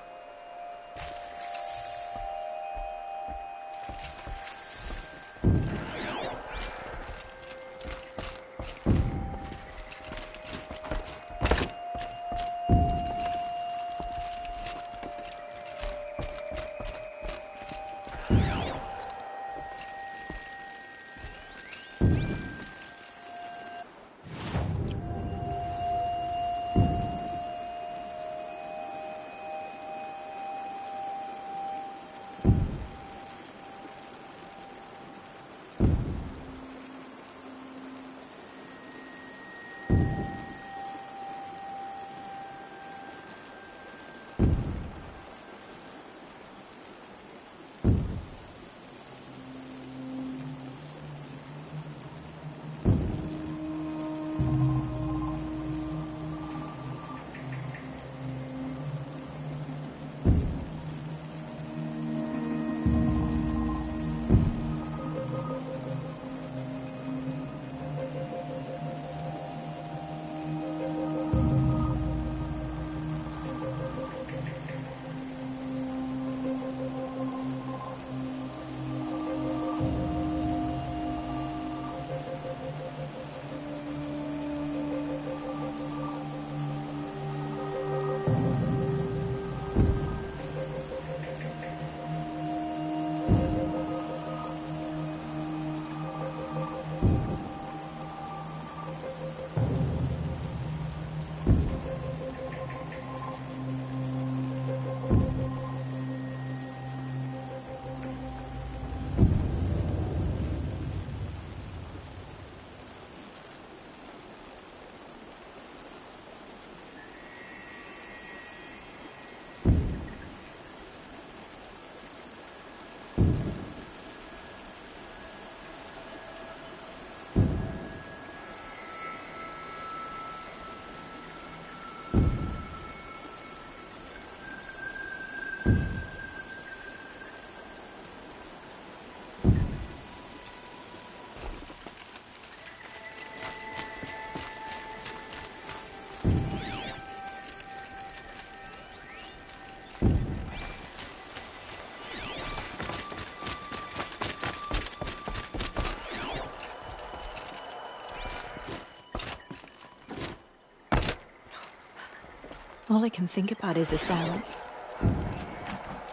Speaker 19: All I can think about is the sounds.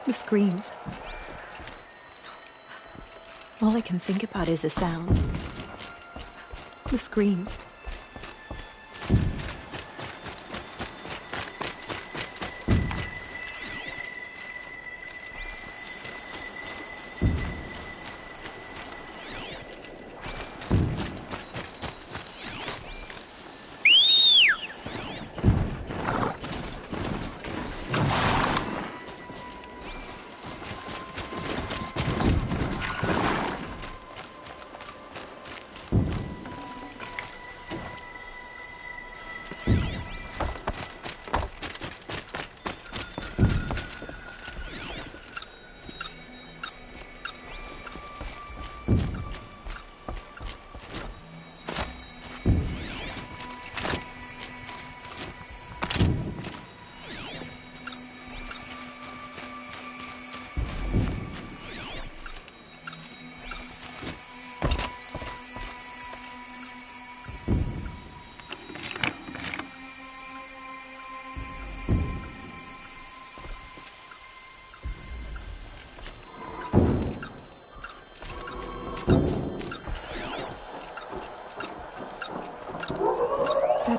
Speaker 19: The screams. All I can think about is the sounds. The screams.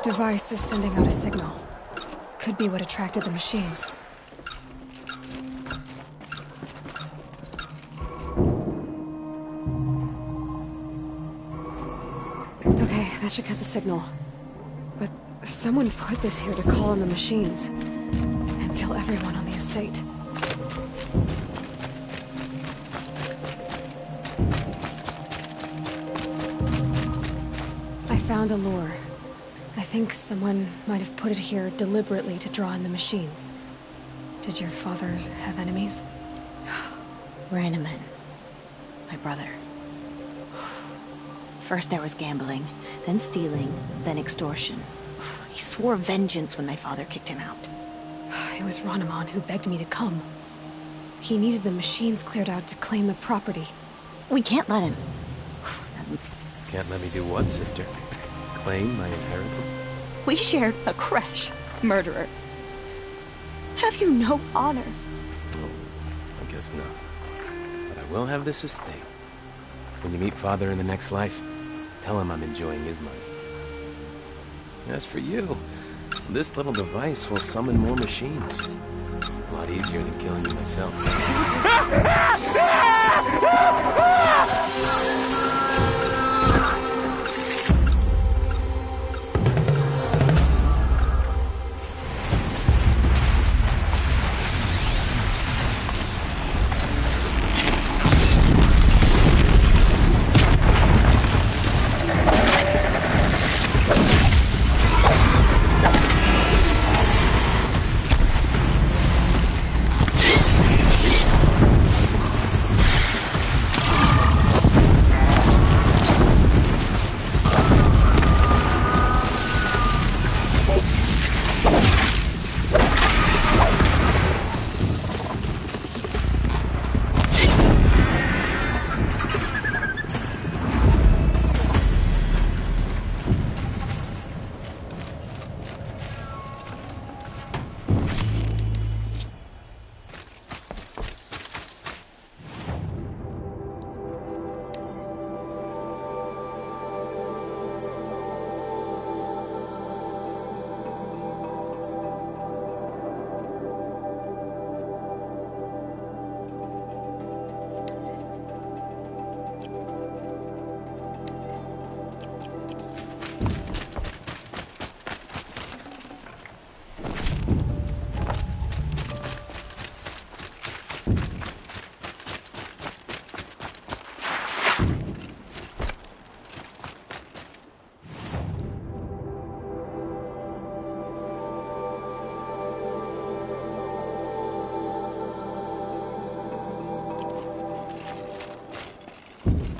Speaker 1: device is sending out a signal. Could be what attracted the machines. Okay, that should cut the signal. But someone put this here to call on the machines. And kill everyone on the estate. I found a lure. I think someone might have put it here deliberately to draw in the machines. Did your father have enemies?
Speaker 20: Rainaman. My brother. First there was gambling, then stealing, then extortion. He swore vengeance when my father kicked him out.
Speaker 1: It was Rainaman who begged me to come. He needed the machines cleared out to claim the property.
Speaker 20: We can't let him.
Speaker 15: Can't let me do what, sister? Claim my inheritance?
Speaker 20: We shared a crash, murderer. Have you no honor?
Speaker 15: Oh, I guess not. But I will have this estate. When you meet Father in the next life, tell him I'm enjoying his money. As for you, this little device will summon more machines. A lot easier than killing you myself.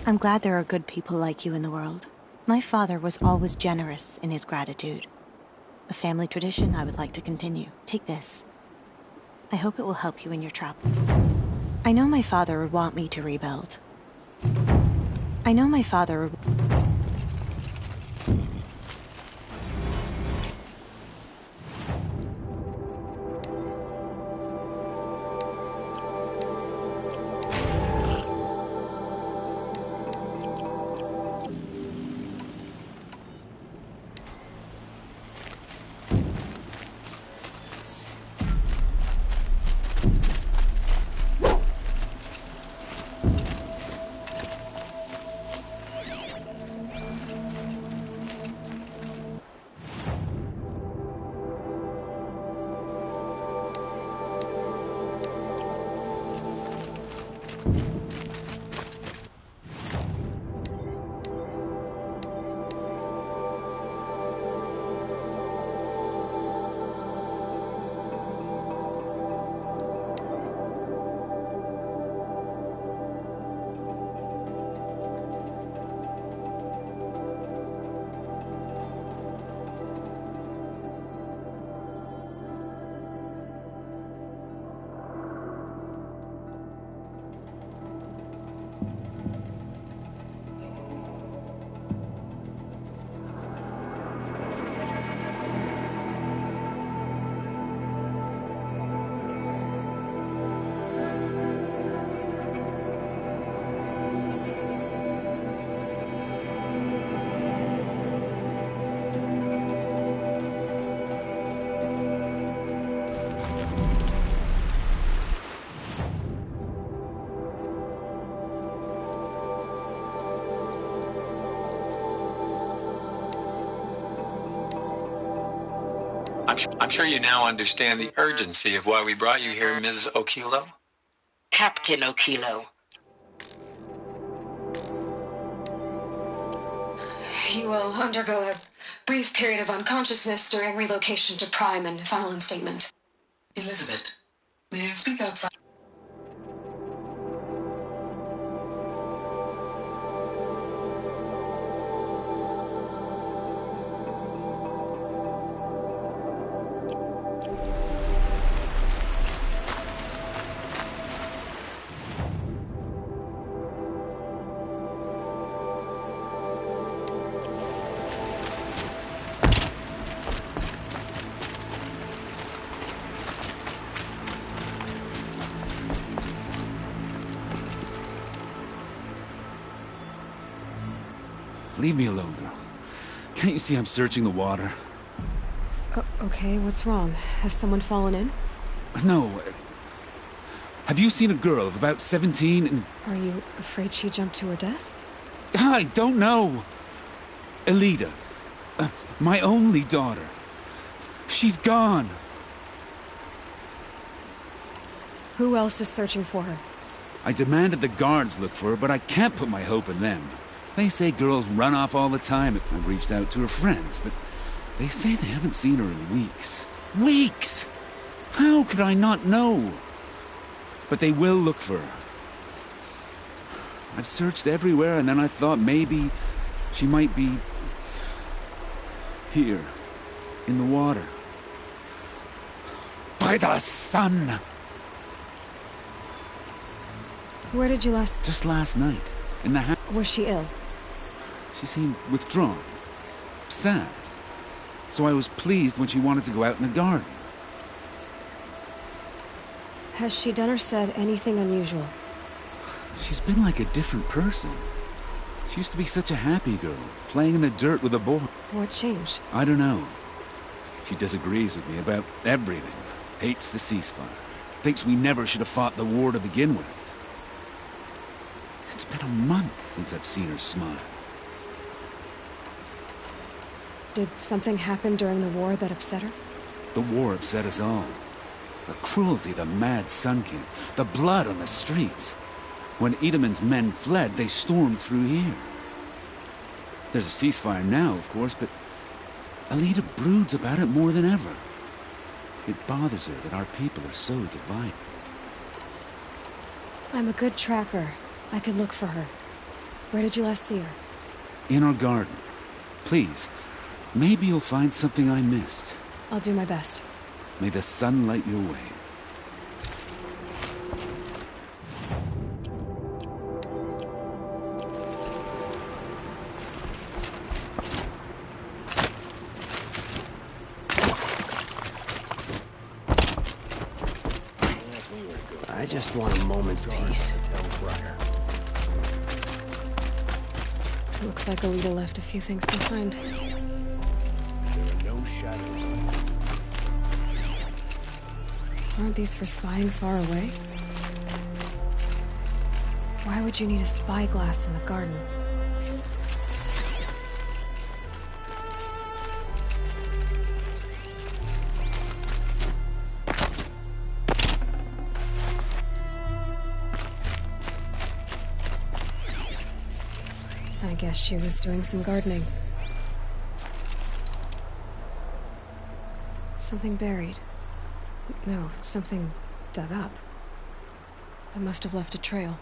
Speaker 20: I'm glad there are good people like you in the world. My father was always generous in his gratitude. A family tradition I would like to continue. Take this. I hope it will help you in your trouble. I know my father would want me to rebuild. I know my father would...
Speaker 21: I'm sure you now understand the urgency of why we brought you here, Ms. Okilo.
Speaker 22: Captain Okilo.
Speaker 1: You will undergo a brief period of unconsciousness during relocation to Prime and final instatement.
Speaker 22: Elizabeth, may I speak outside?
Speaker 4: Leave me alone, girl. Can't you see I'm searching the water?
Speaker 1: Okay, what's wrong? Has someone fallen in?
Speaker 4: No. Have you seen a girl of about 17 and...
Speaker 1: Are you afraid she jumped to her death?
Speaker 4: I don't know. Elida. My only daughter. She's gone.
Speaker 1: Who else is searching for her?
Speaker 4: I demanded the guards look for her, but I can't put my hope in them. They say girls run off all the time. I've reached out to her friends, but they say they haven't seen her in weeks. Weeks! How could I not know? But they will look for her. I've searched everywhere, and then I thought maybe she might be here, in the water. By the sun!
Speaker 1: Where did you last...
Speaker 4: Just last night, in the house.
Speaker 1: Was she ill?
Speaker 4: She seemed withdrawn, sad. So I was pleased when she wanted to go out in the garden.
Speaker 1: Has she done or said anything unusual?
Speaker 4: She's been like a different person. She used to be such a happy girl, playing in the dirt with a boy.
Speaker 1: What changed?
Speaker 4: I don't know. She disagrees with me about everything. Hates the ceasefire. Thinks we never should have fought the war to begin with. It's been a month since I've seen her smile.
Speaker 1: Did something happen during the war that upset her?
Speaker 4: The war upset us all. The cruelty of the mad Sun King. The blood on the streets. When Edamon's men fled, they stormed through here. There's a ceasefire now, of course, but Elida broods about it more than ever. It bothers her that our people are so divided.
Speaker 1: I'm a good tracker. I could look for her. Where did you last see her?
Speaker 4: In our garden. Please, maybe you'll find something I missed.
Speaker 1: I'll do my best.
Speaker 4: May the sun light your way.
Speaker 23: I just want a moment's peace.
Speaker 1: Looks like Elida left a few things behind.
Speaker 23: There are no shadows.
Speaker 1: Aren't these for spying far away? Why would you need a spyglass in the garden? I guess she was doing some gardening. Something buried. No, something dug up. That must have left a trail.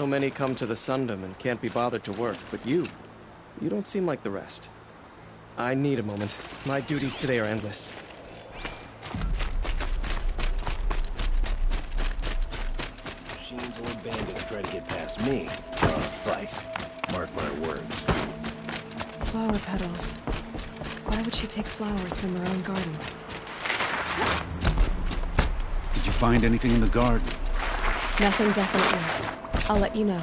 Speaker 2: So many come to the Sundom and can't be bothered to work, but you don't seem like the rest. I need a moment. My duties today are endless.
Speaker 23: Machines or bandits try to get past me. Fight. Mark my words.
Speaker 1: Flower petals. Why would she take flowers from her own garden?
Speaker 4: Did you find anything in the garden?
Speaker 1: Nothing definitely. I'll let you know.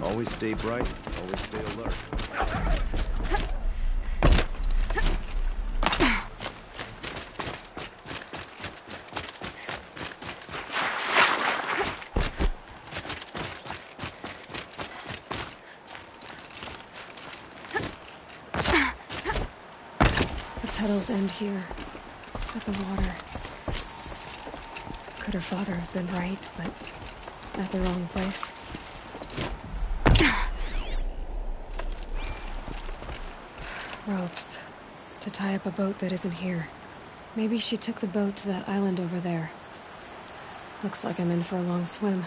Speaker 16: Always stay bright, always stay alert.
Speaker 1: The petals end here, at the water. Could her father have been right, but at the wrong place? Ropes. To tie up a boat that isn't here. Maybe she took the boat to that island over there. Looks like I'm in for a long swim.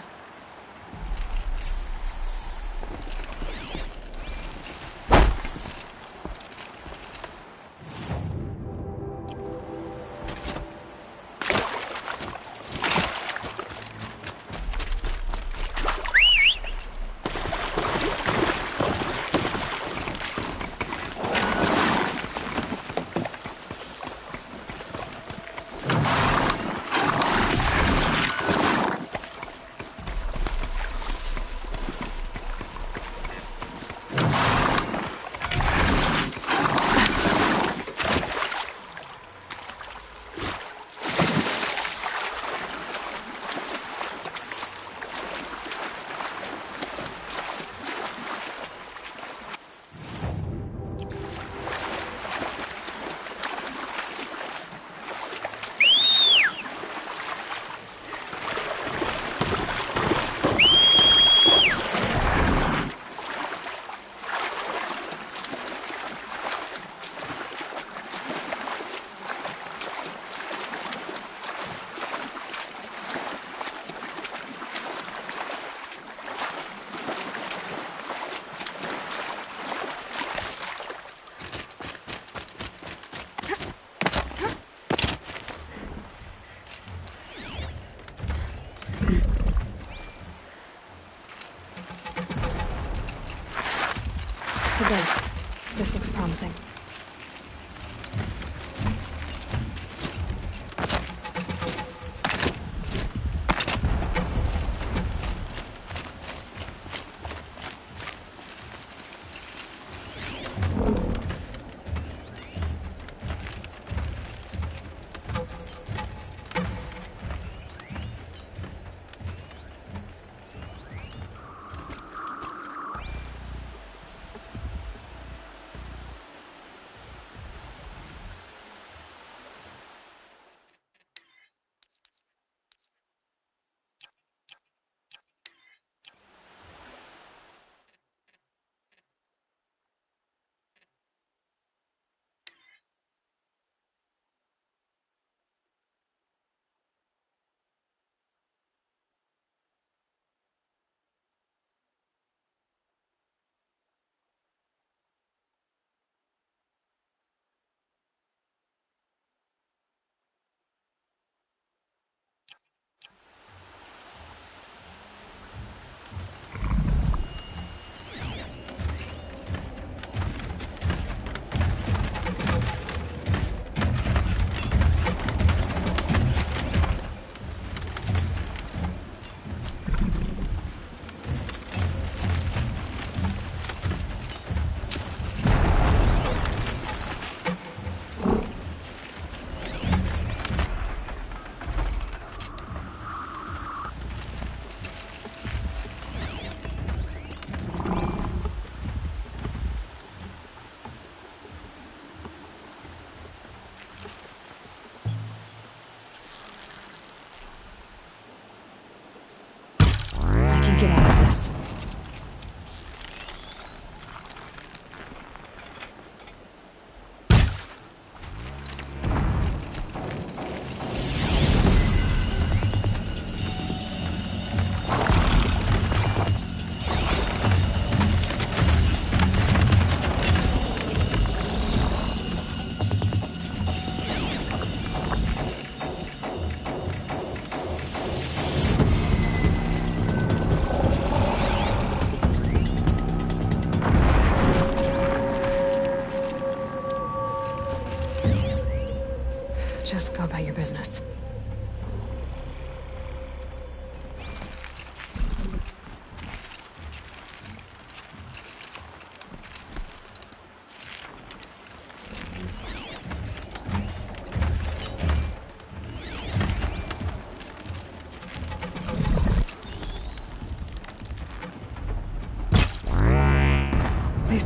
Speaker 1: The boat. This looks promising.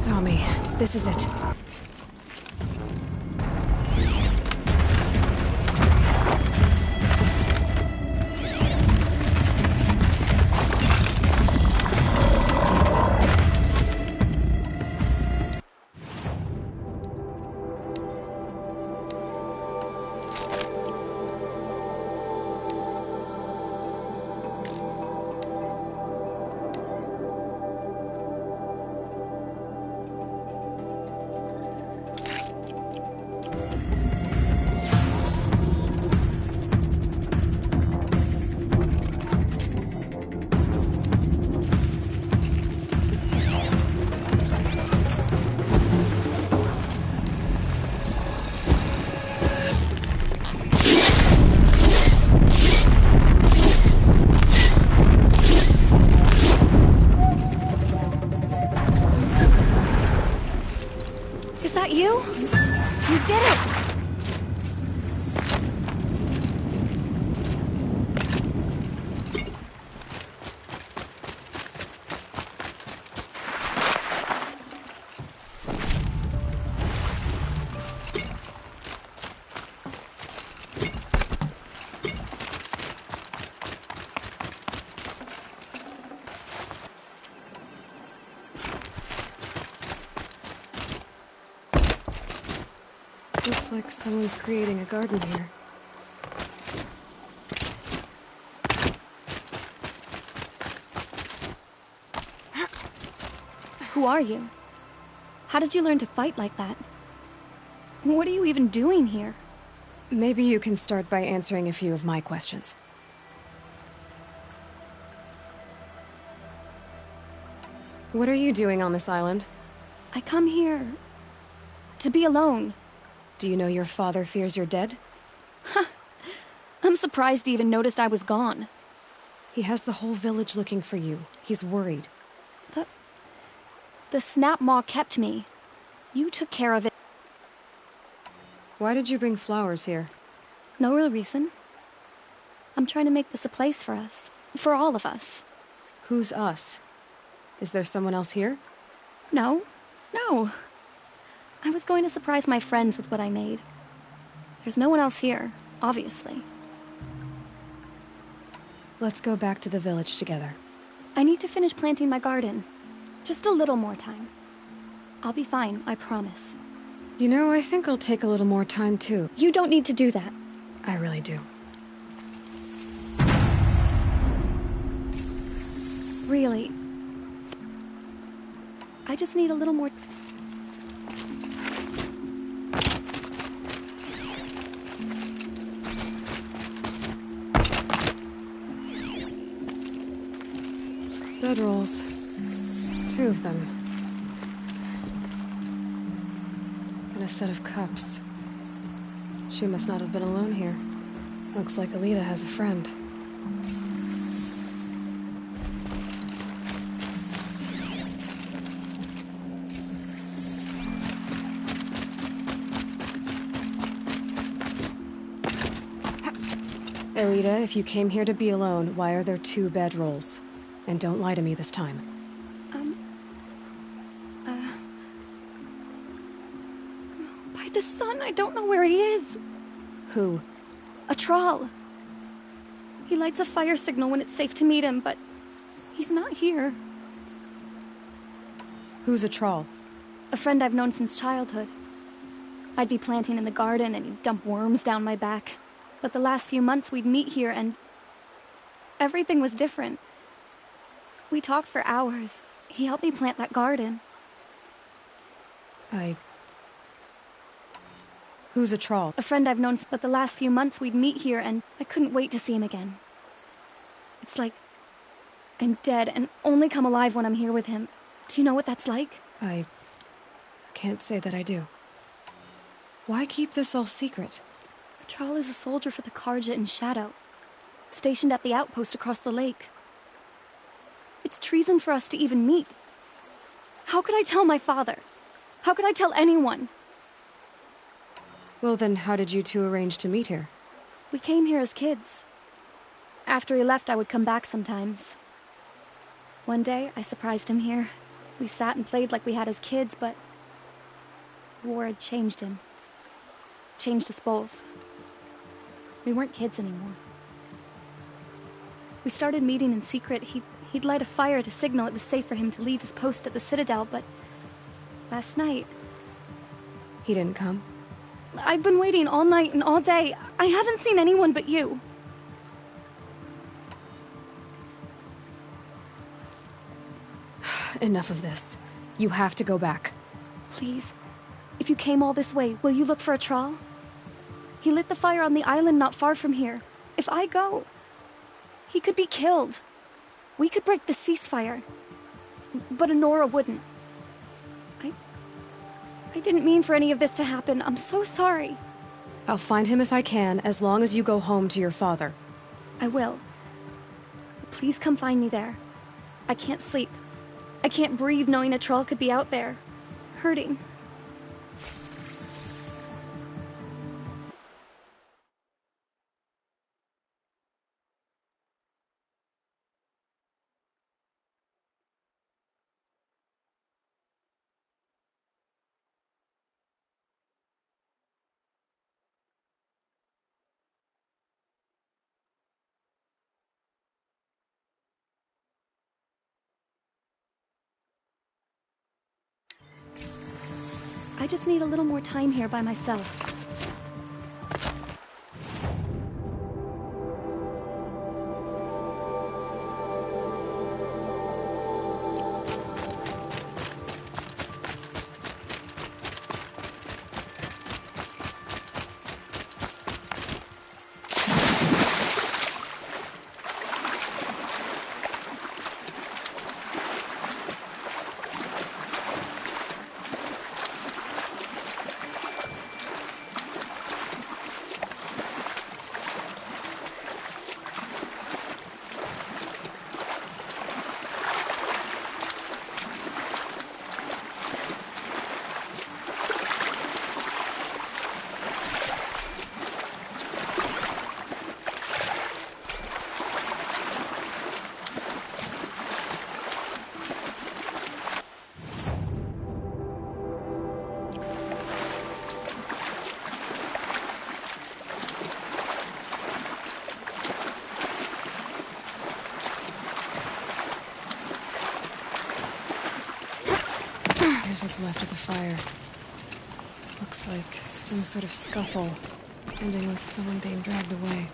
Speaker 1: saw me. This is it.
Speaker 3: You? You did it!
Speaker 1: Looks like someone's creating a garden here.
Speaker 3: Who are you? How did you learn to fight like that? What are you even doing here?
Speaker 1: Maybe you can start by answering a few of my questions. What are you doing on this island?
Speaker 3: I come here to be alone.
Speaker 1: Do you know your father fears you're dead?
Speaker 3: I'm surprised he even noticed I was gone.
Speaker 1: He has the whole village looking for you. He's worried.
Speaker 3: The snap maw kept me. You took care of it.
Speaker 1: Why did you bring flowers here?
Speaker 3: No real reason. I'm trying to make this a place for us. For all of us.
Speaker 1: Who's us? Is there someone else here?
Speaker 3: No. I was going to surprise my friends with what I made. There's no one else here, obviously.
Speaker 1: Let's go back to the village together.
Speaker 3: I need to finish planting my garden. Just a little more time. I'll be fine, I promise.
Speaker 1: You know, I think I'll take a little more time too.
Speaker 3: You don't need to do that.
Speaker 1: I really do.
Speaker 3: Really. I just need a little more...
Speaker 1: Bedrolls. 2 of them. And a set of cups. She must not have been alone here. Looks like Alita has a friend. Alita, if you came here to be alone, why are there 2 bedrolls? And don't lie to me this time.
Speaker 3: By the sun, I don't know where he is.
Speaker 1: Who?
Speaker 3: A troll. He lights a fire signal when it's safe to meet him, but he's not here.
Speaker 1: Who's a troll?
Speaker 3: A friend I've known since childhood. I'd be planting in the garden and he'd dump worms down my back. But the last few months we'd meet here and everything was different. We talked for hours. He helped me plant that garden.
Speaker 1: Who's a troll?
Speaker 3: A friend I've known, but the last few months we'd meet here and I couldn't wait to see him again. It's like I'm dead and only come alive when I'm here with him. Do you know what that's like?
Speaker 1: I can't say that I do. Why keep this all secret?
Speaker 3: A troll is a soldier for the Karja in Shadow, stationed at the outpost across the lake. It's treason for us to even meet. How could I tell my father? How could I tell anyone?
Speaker 1: Well then, how did you 2 arrange to meet here?
Speaker 3: We came here as kids. After he left, I would come back sometimes. One day, I surprised him here. We sat and played like we had as kids, but war had changed him. Changed us both. We weren't kids anymore. We started meeting in secret. He'd light a fire to signal it was safe for him to leave his post at the Citadel, but last night...
Speaker 1: He didn't come?
Speaker 3: I've been waiting all night and all day. I haven't seen anyone but you.
Speaker 1: Enough of this. You have to go back.
Speaker 3: Please. If you came all this way, will you look for a trawl? He lit the fire on the island not far from here. If I go, he could be killed. We could break the ceasefire. But Honora wouldn't. I didn't mean for any of this to happen. I'm so sorry.
Speaker 1: I'll find him if I can, as long as you go home to your father.
Speaker 3: I will. Please come find me there. I can't sleep. I can't breathe knowing a troll could be out there, hurting. I just need a little more time here by myself.
Speaker 1: Here's what's left of the fire. Looks like some sort of scuffle, ending with someone being dragged away.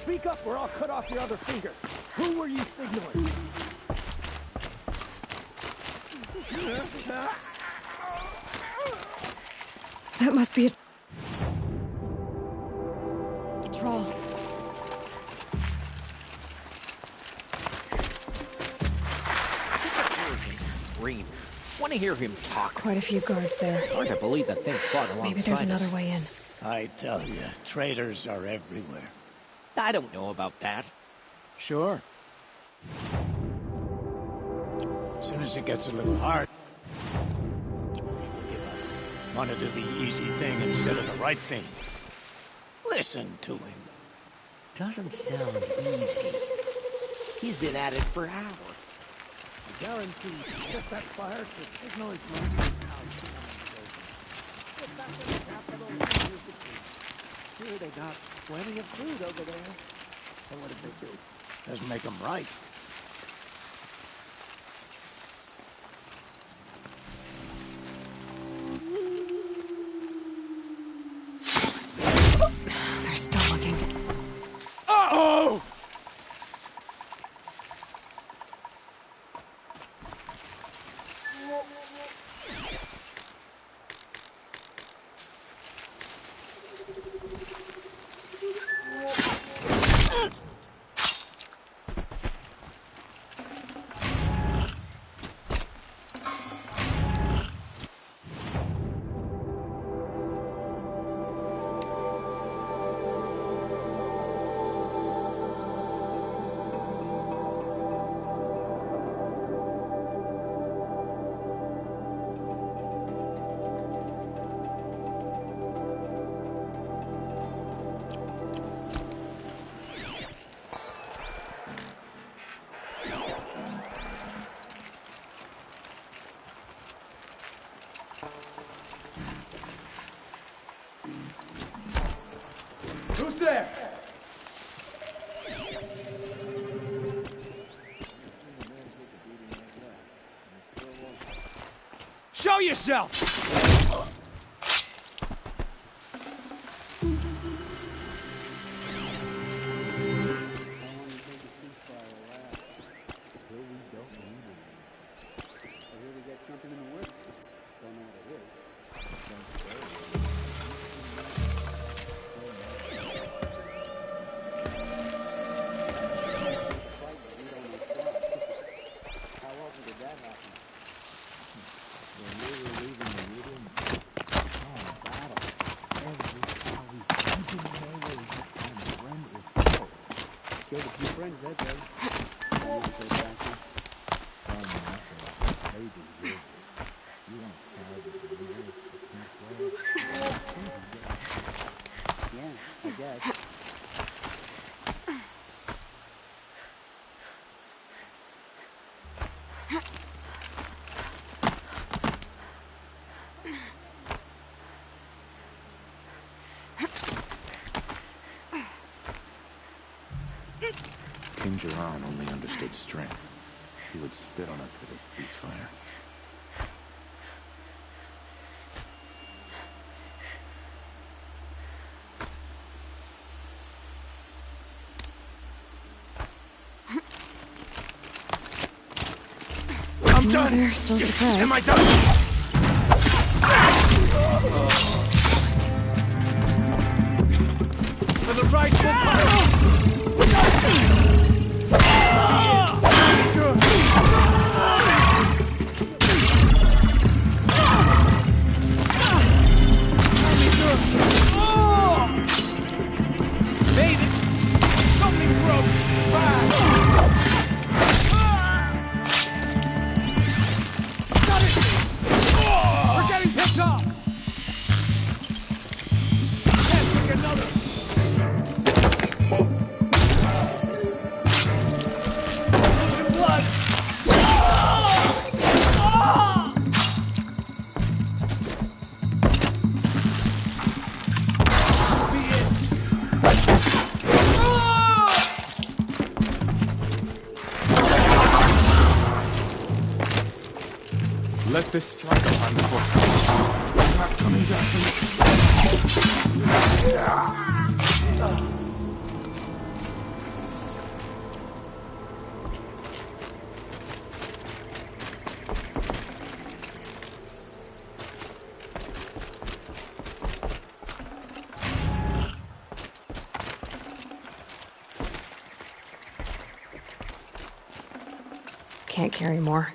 Speaker 23: Speak up or I'll cut off your other finger. Who were you signaling?
Speaker 1: That must be a troll.
Speaker 6: Scream. Want to hear him talk.
Speaker 1: Quite a few guards there.
Speaker 6: Hard to believe the thing fought alongside
Speaker 1: Maybe there's another
Speaker 6: us.
Speaker 1: way in.
Speaker 17: I tell you, traitors are everywhere.
Speaker 6: I don't know about that.
Speaker 17: Sure. As soon as it gets a little hard, people give up. Want to do the easy thing instead of the right thing. Listen to him.
Speaker 6: Doesn't sound easy. He's been at it for hours.
Speaker 17: I guarantee set that fire to signal his men.
Speaker 6: Sure, they got plenty of food over there. And what did they do?
Speaker 17: Doesn't make them right.
Speaker 1: They're still looking.
Speaker 17: Uh-oh!
Speaker 7: Who's there? Show yourself!
Speaker 4: King Jiran only understood strength. He would spit on us with his ceasefire.
Speaker 1: I'm done! They're still surprised.
Speaker 7: Am I done? For the rightful power! Made it! Something broke! Got it! We're getting picked off! Can't take another! Losing blood!
Speaker 15: Let this strike upon the horse. I'm not coming
Speaker 1: Can't carry more.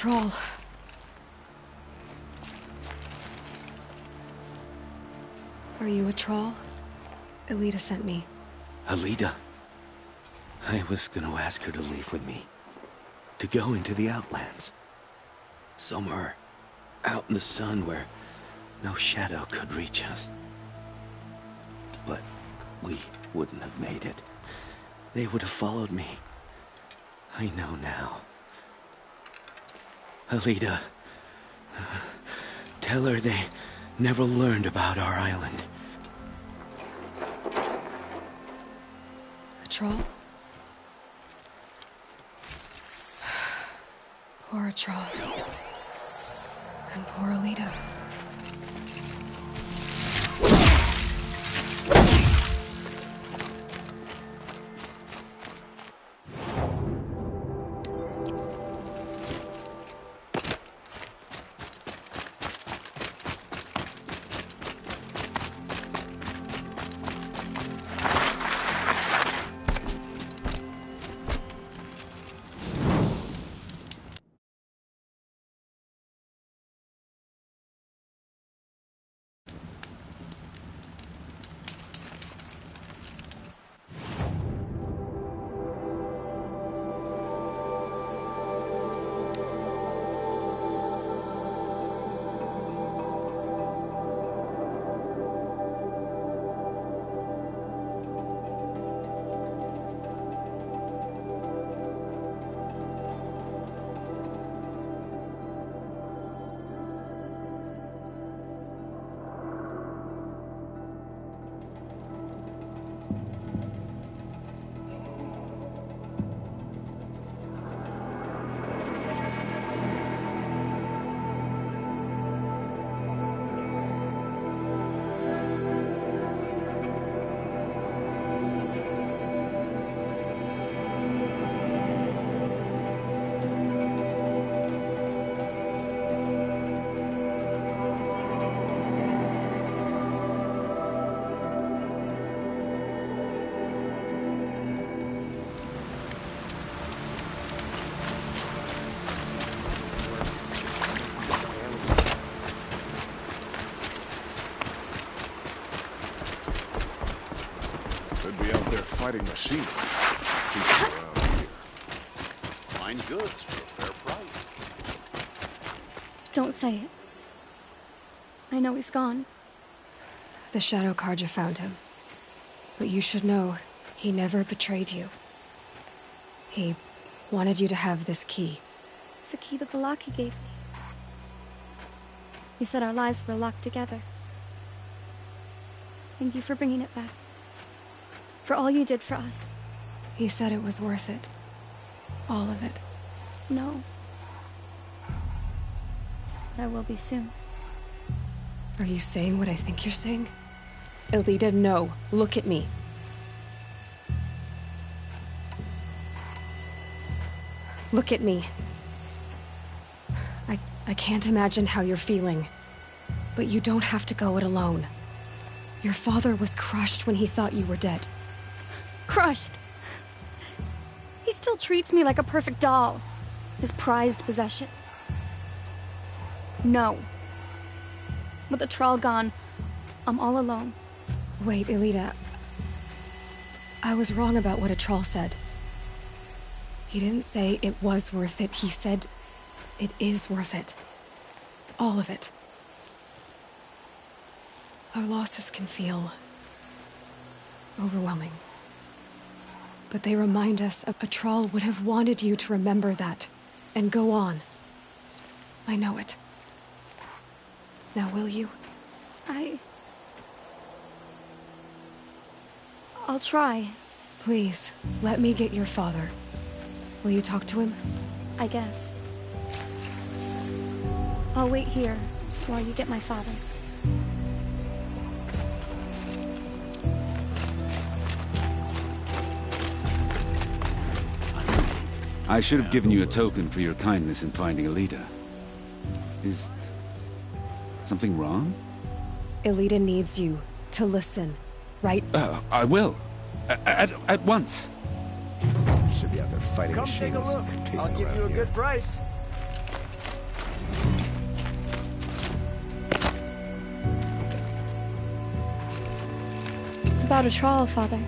Speaker 1: Troll. Are you a troll? Elita sent me.
Speaker 9: Alida. I was gonna ask her to leave with me. To go into the Outlands. Somewhere out in the sun where no shadow could reach us. But we wouldn't have made it. They would have followed me. I know now. Alida, tell her they never learned about our island.
Speaker 1: A troll? Poor troll. And poor Alida.
Speaker 8: Could be out there fighting machines. People around here.
Speaker 10: Fine goods for a fair price.
Speaker 3: Don't say it. I know he's gone.
Speaker 1: The Shadow Carja found him. But you should know, he never betrayed you. He wanted you to have this key.
Speaker 3: It's the key to the lock he gave me. He said our lives were locked together. Thank you for bringing it back. For all you did for us.
Speaker 1: He said it was worth it. All of it.
Speaker 3: No. But I will be soon.
Speaker 1: Are you saying what I think you're saying? Elita, no. Look at me. Look at me. I can't imagine how you're feeling. But you don't have to go it alone. Your father was crushed when he thought you were dead.
Speaker 3: Crushed? He still treats me like a perfect doll. His prized possession. No. With the Troll gone, I'm all alone.
Speaker 1: Wait, Elita. I was wrong about what a troll said. He didn't say it was worth it. He said it is worth it. All of it. Our losses can feel overwhelming. But they remind us a troll would have wanted you to remember that and go on. I know it. Now will you?
Speaker 3: I'll try.
Speaker 1: Please, let me get your father. Will you talk to him?
Speaker 3: I guess. I'll wait here while you get my father.
Speaker 4: I should have given you a token for your kindness in finding Elita. Is something wrong?
Speaker 1: Elita needs you to listen, right?
Speaker 4: I will. At once.
Speaker 23: Should be out there fighting
Speaker 2: Come
Speaker 23: machines.
Speaker 2: take a look.
Speaker 23: Pacing
Speaker 2: I'll give
Speaker 23: around
Speaker 2: you a
Speaker 23: here.
Speaker 2: good price.
Speaker 3: It's about a troll, Father.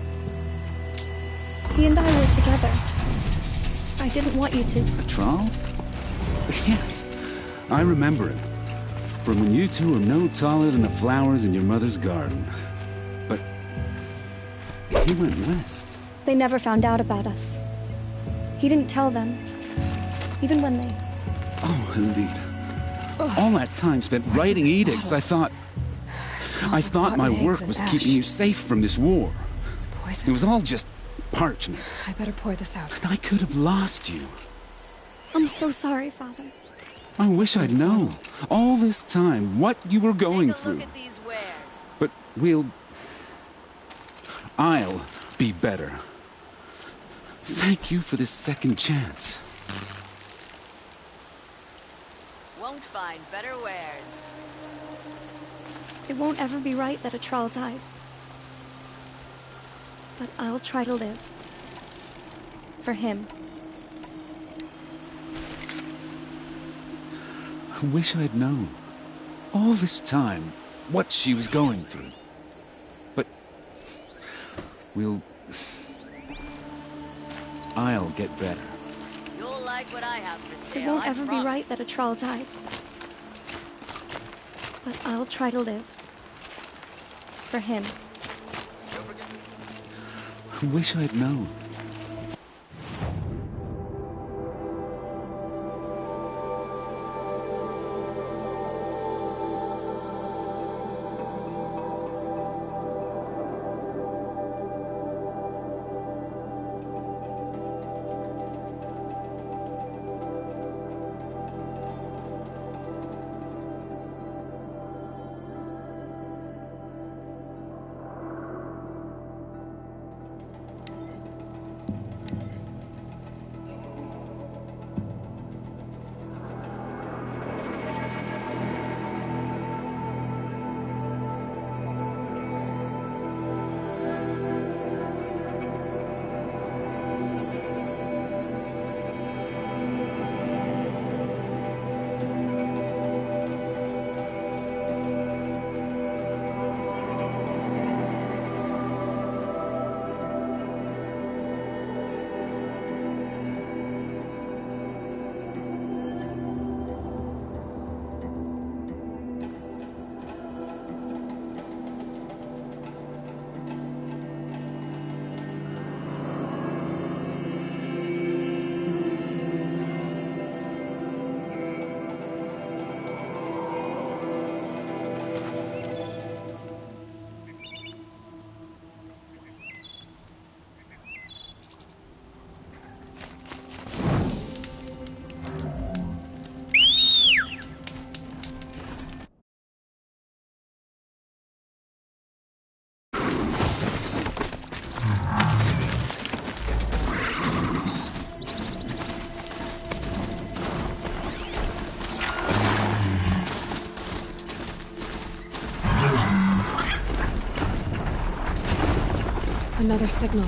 Speaker 3: He and I were together. I didn't want you to.
Speaker 4: A troll? Yes. I remember it. From when you two were no taller than the flowers in your mother's garden. But he went west.
Speaker 3: They never found out about us. He didn't tell them. Even when they...
Speaker 4: Oh, Elita. All that time spent writing edicts, I thought my work was keeping you safe from this war.
Speaker 1: Poison.
Speaker 4: It was all just parchment.
Speaker 1: I better pour this out.
Speaker 4: I could have lost you.
Speaker 3: I'm so sorry, Father.
Speaker 4: I wish I'd known all this time what you were going through.
Speaker 5: Look at these wares.
Speaker 4: But I'll be better. Thank you for this second chance.
Speaker 5: Won't find better wares.
Speaker 3: It won't ever be right that a troll died. But I'll try to live. For him.
Speaker 4: I wish I'd known all this time what she was going through. But I'll get better.
Speaker 5: You'll like what I have for sale.
Speaker 3: It won't
Speaker 5: I
Speaker 3: ever be
Speaker 5: promise.
Speaker 3: right that a troll died. But I'll try to live. For him.
Speaker 4: I wish I'd known.
Speaker 1: Another signal.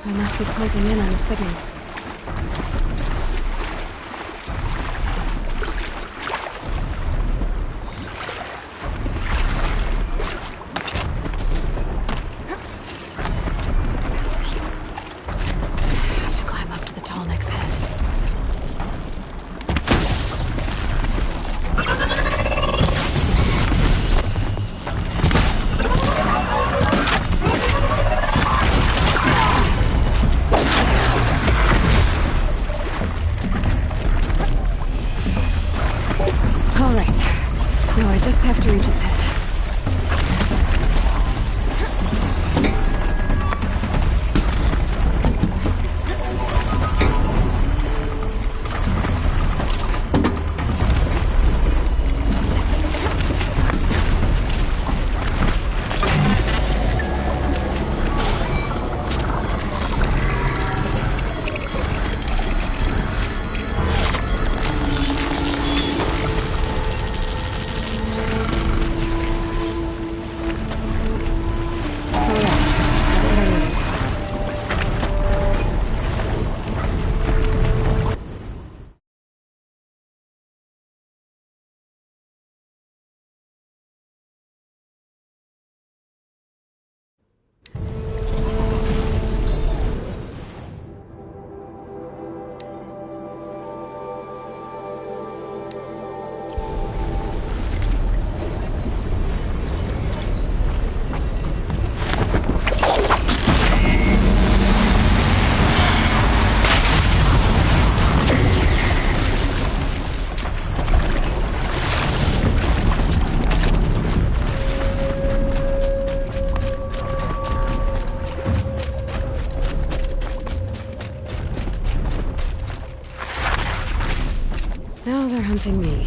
Speaker 1: I must be closing in on the signal. Have to reach its head. Now they're hunting me.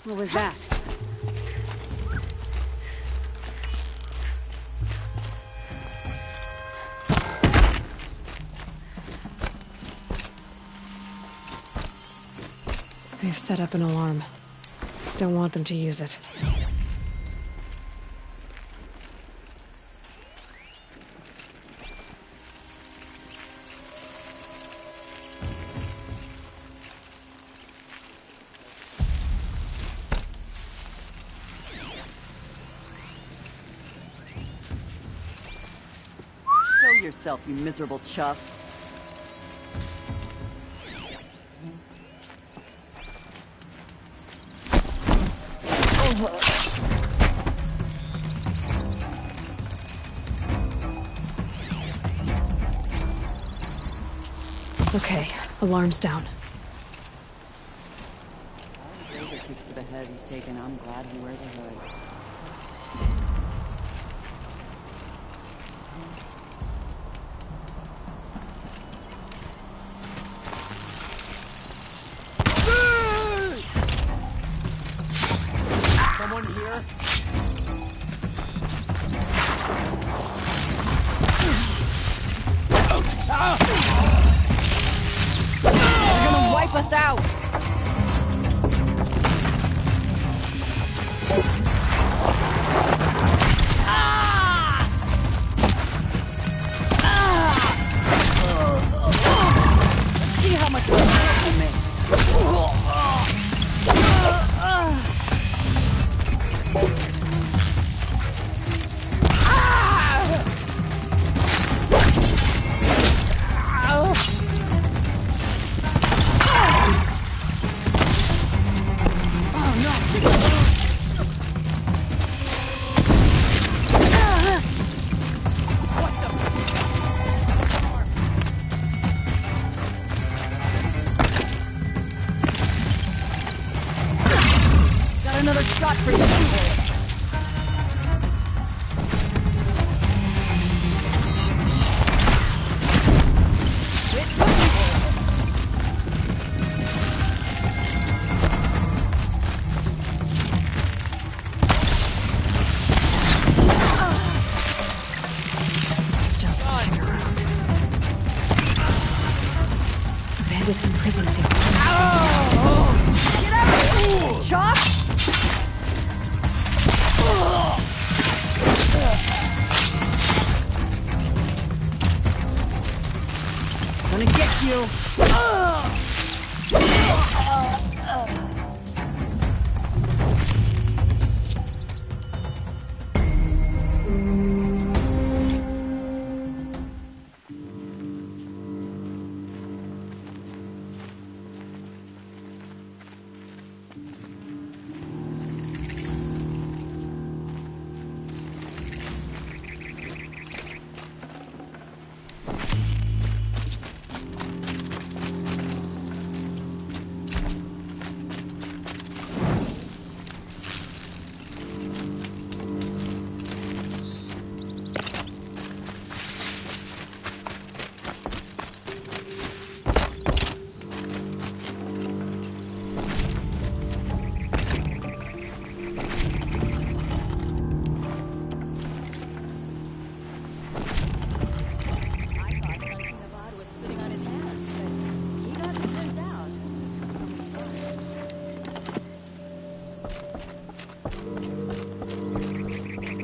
Speaker 1: What was that? They've set up an alarm. Don't want them to use it.
Speaker 11: Yourself, you miserable chuff.
Speaker 1: Okay, alarm's down.
Speaker 11: All the razor kicks to the head he's taken. I'm glad he wears a hood.
Speaker 7: Someone here?
Speaker 11: They're gonna wipe us out! Let's see how much you can make.
Speaker 5: another shot for you.
Speaker 1: Still sneaking around. Bandits imprisoned these.
Speaker 5: Get out! Chop! Gonna get you!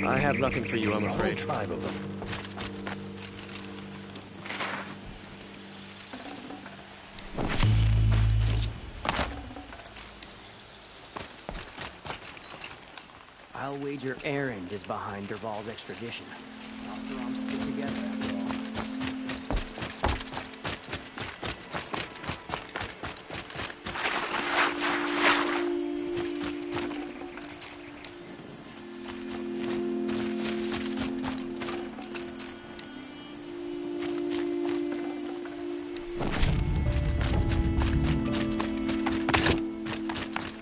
Speaker 2: I have nothing for you, I'm
Speaker 23: A whole
Speaker 2: afraid.
Speaker 23: tribe of them.
Speaker 12: I'll wager Erend is behind Derval's extradition. Osteroms stick together after all.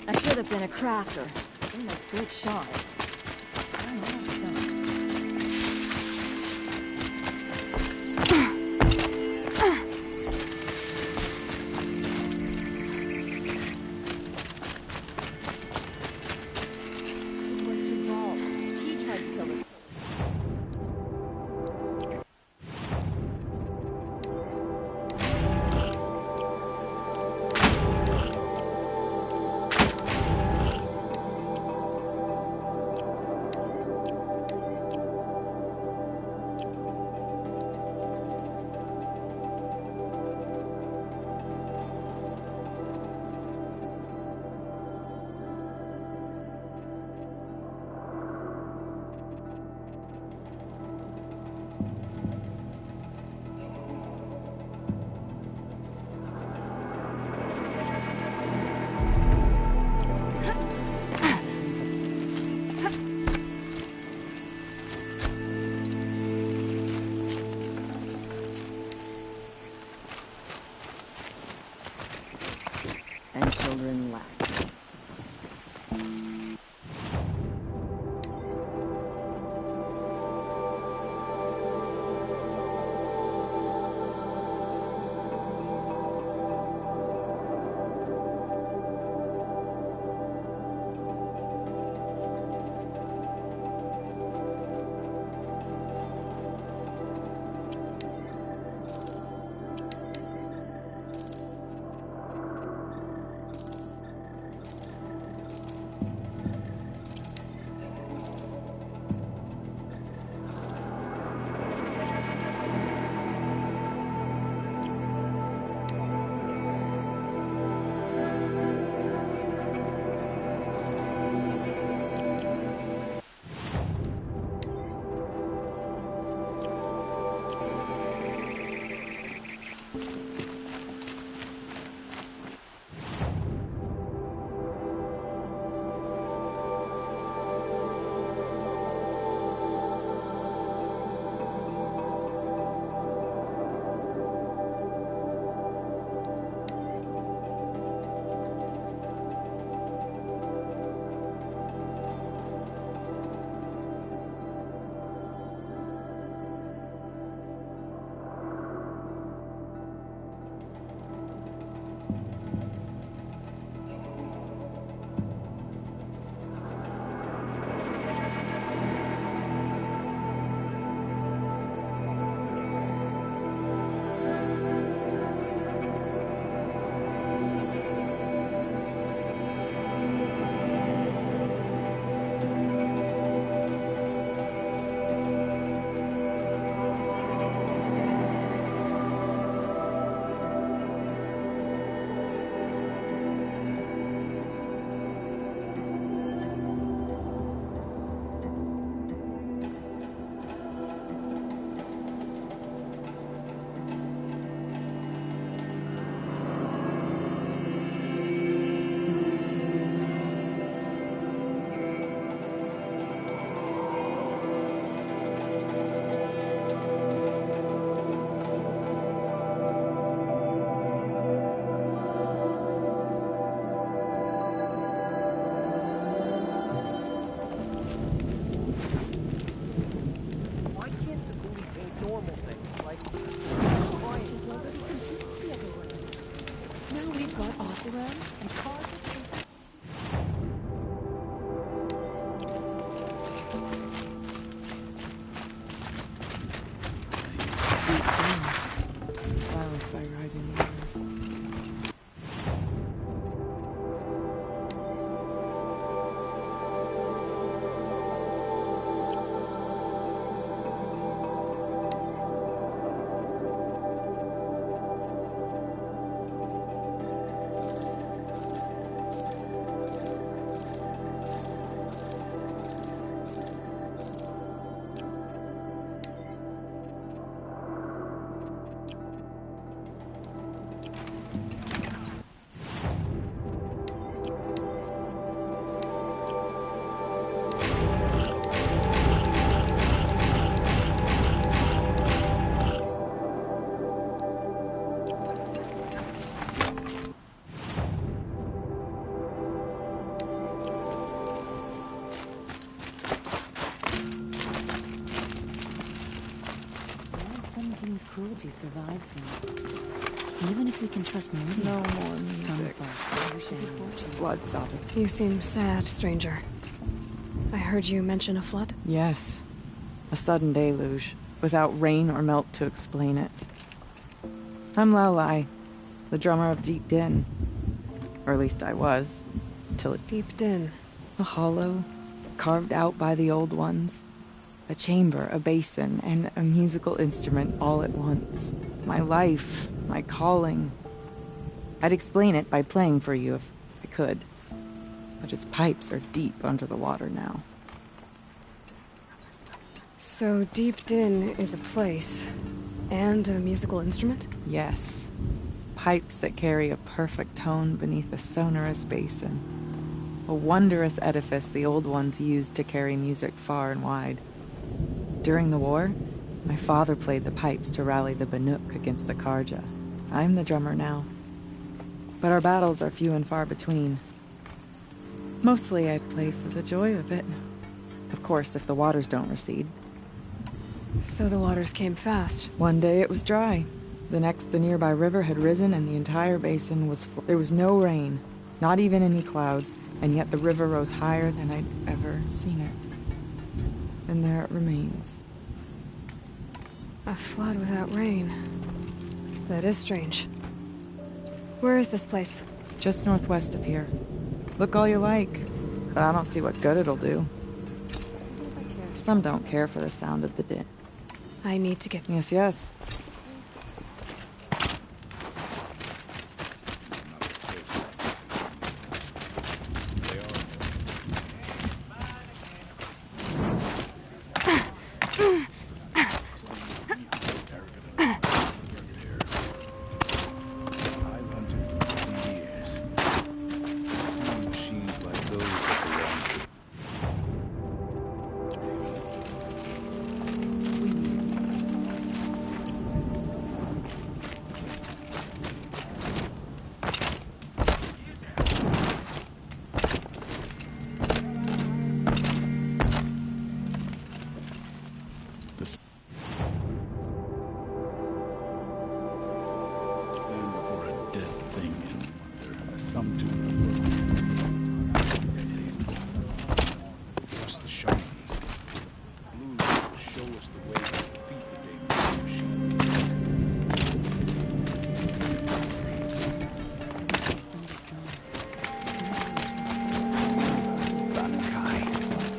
Speaker 5: I should have been a crafter. Been a good shot. And children laugh.
Speaker 1: got Oseram and carved it into...
Speaker 11: Silenced by rising waters.
Speaker 20: Cruelty survives him. Even if we can trust Meridian.
Speaker 11: No more music. Blood sobbing.
Speaker 1: You seem sad, stranger. I heard you mention a flood?
Speaker 11: Yes. A sudden deluge, without rain or melt to explain it. I'm Laolai, the drummer of Deep Din. Or at least I was, till it...
Speaker 1: Deep Din.
Speaker 11: A hollow, carved out by the old ones. A chamber, a basin, and a musical instrument all at once. My life, my calling. I'd explain it by playing for you if I could. But its pipes are deep under the water now.
Speaker 1: So Deep Din is a place, and a musical instrument?
Speaker 11: Yes. Pipes that carry a perfect tone beneath a sonorous basin. A wondrous edifice the old ones used to carry music far and wide. During the war, my father played the pipes to rally the Banuk against the Karja. I'm the drummer now. But our battles are few and far between. Mostly I play for the joy of it. Of course, if the waters don't recede.
Speaker 1: So the waters came fast.
Speaker 11: One day it was dry. The next, the nearby river had risen and the entire basin was full. There was no rain, not even any clouds, and yet the river rose higher than I'd ever seen it. And there it remains.
Speaker 1: A flood without rain. That is strange. Where is this place?
Speaker 11: Just northwest of here. Look all you like, but I don't see what good it'll do. Some don't care for the sound of the din.
Speaker 1: I need to get...
Speaker 11: Yes, yes.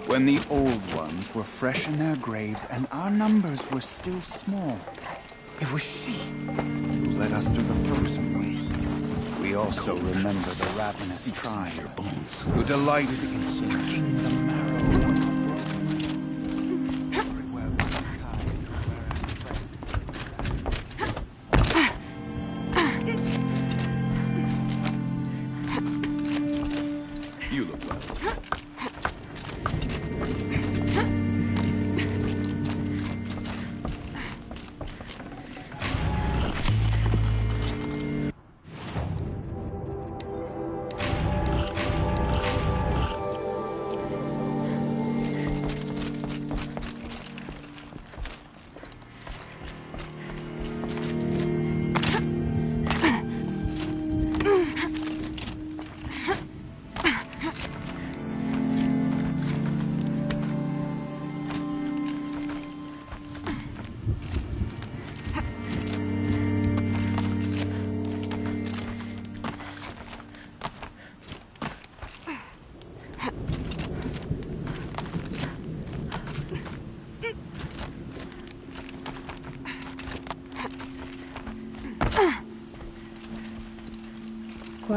Speaker 4: When the old ones were fresh in their graves and our numbers were still small, it was she who led us through the frozen wastes. We also remember the ravenous tribe, your bones, who delighted in sucking the marrow. You look well.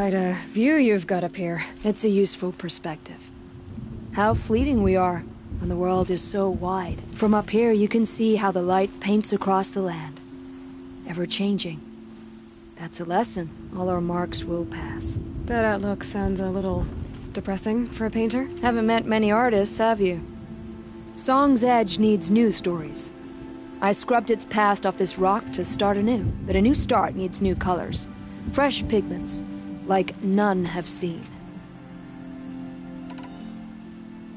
Speaker 13: Quite a view you've got up here.
Speaker 14: It's a useful perspective. How fleeting we are when the world is so wide. From up here, you can see how the light paints across the land. Ever changing. That's a lesson. All our marks will pass.
Speaker 13: That outlook sounds a little depressing for a painter.
Speaker 14: Haven't met many artists, have you? Song's Edge needs new stories. I scrubbed its past off this rock to start anew, but a new start needs new colors. Fresh pigments, like none have seen.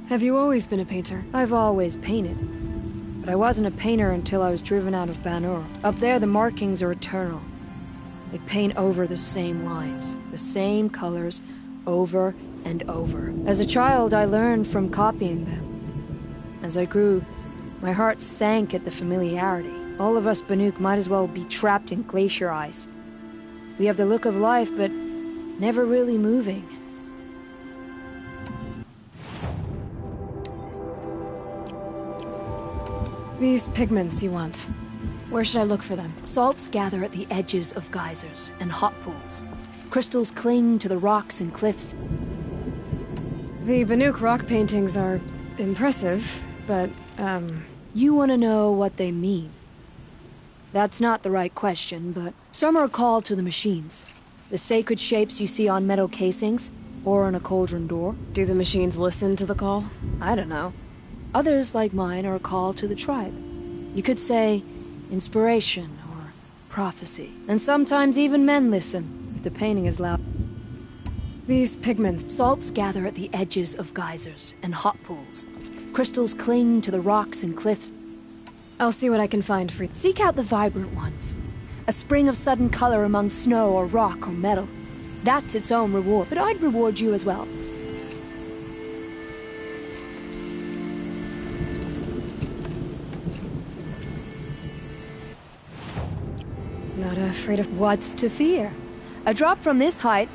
Speaker 13: Have you always been a painter?
Speaker 14: I've always painted. But I wasn't a painter until I was driven out of Banur. Up there, the markings are eternal. They paint over the same lines, the same colors, over and over. As a child, I learned from copying them. As I grew, my heart sank at the familiarity. All of us Banuk might as well be trapped in glacier ice. We have the look of life, but never really moving.
Speaker 13: These pigments you want. Where should I look for them?
Speaker 14: Salts gather at the edges of geysers and hot pools. Crystals cling to the rocks and cliffs.
Speaker 13: The Banuk rock paintings are impressive, but,
Speaker 14: You want to know what they mean. That's not the right question, but some are called to the machines. The sacred shapes you see on metal casings, or on a cauldron door.
Speaker 13: Do the machines listen to the call?
Speaker 14: I don't know. Others, like mine, are called to the tribe. You could say inspiration or prophecy. And sometimes even men listen, if the painting is loud.
Speaker 13: These pigments.
Speaker 14: Salts gather at the edges of geysers and hot pools. Crystals cling to the rocks and cliffs.
Speaker 13: I'll see what I can find for you.
Speaker 14: Seek out the vibrant ones. A spring of sudden color among snow or rock or metal. That's its own reward, but I'd reward you as well.
Speaker 13: Not afraid of...
Speaker 14: What's to fear? A drop from this height...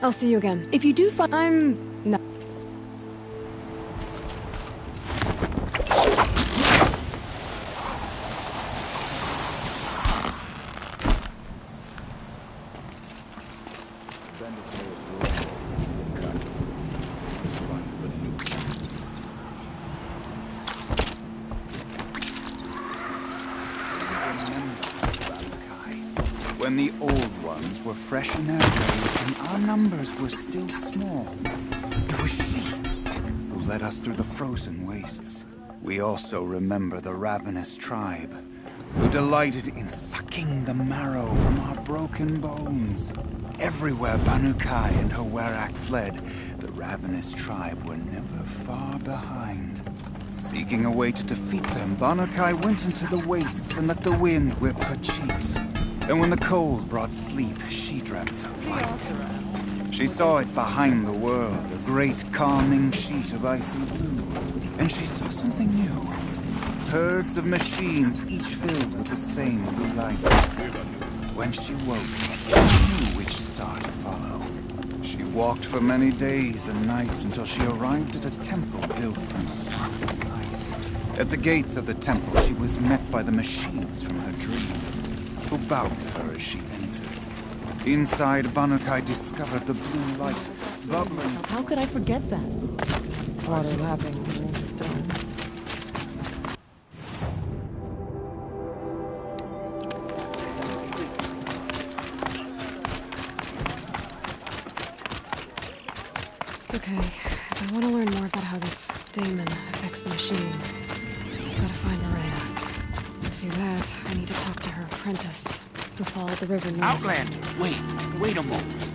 Speaker 13: I'll see you again.
Speaker 14: If you do find...
Speaker 13: I'm... not...
Speaker 4: When the old ones were fresh in their days and our numbers were still small, it was she who led us through the frozen wastes. We also remember the ravenous tribe, who delighted in sucking the marrow from our broken bones. Everywhere Banukai and her Werak fled, the ravenous tribe were never far behind. Seeking a way to defeat them, Banukai went into the wastes and let the wind whip her cheeks. And when the cold brought sleep, she dreamt of light. She saw it behind the world, a great calming sheet of icy blue. And she saw something new. Herds of machines, each filled with the same blue light. When she woke, she knew which star to follow. She walked for many days and nights until she arrived at a temple built from sparkling ice. At the gates of the temple, she was met by the machines from her dream, who bowed to her as she entered. Inside, Banukai discovered the blue light bubbling.
Speaker 11: How could I forget that? Water lapping the old stone.
Speaker 13: Okay, if I want to learn more about how this daemon affects the machines, I've got to find Maria. To do that, I need to talk to her apprentice, who followed the river north.
Speaker 17: Outlander, wait a moment.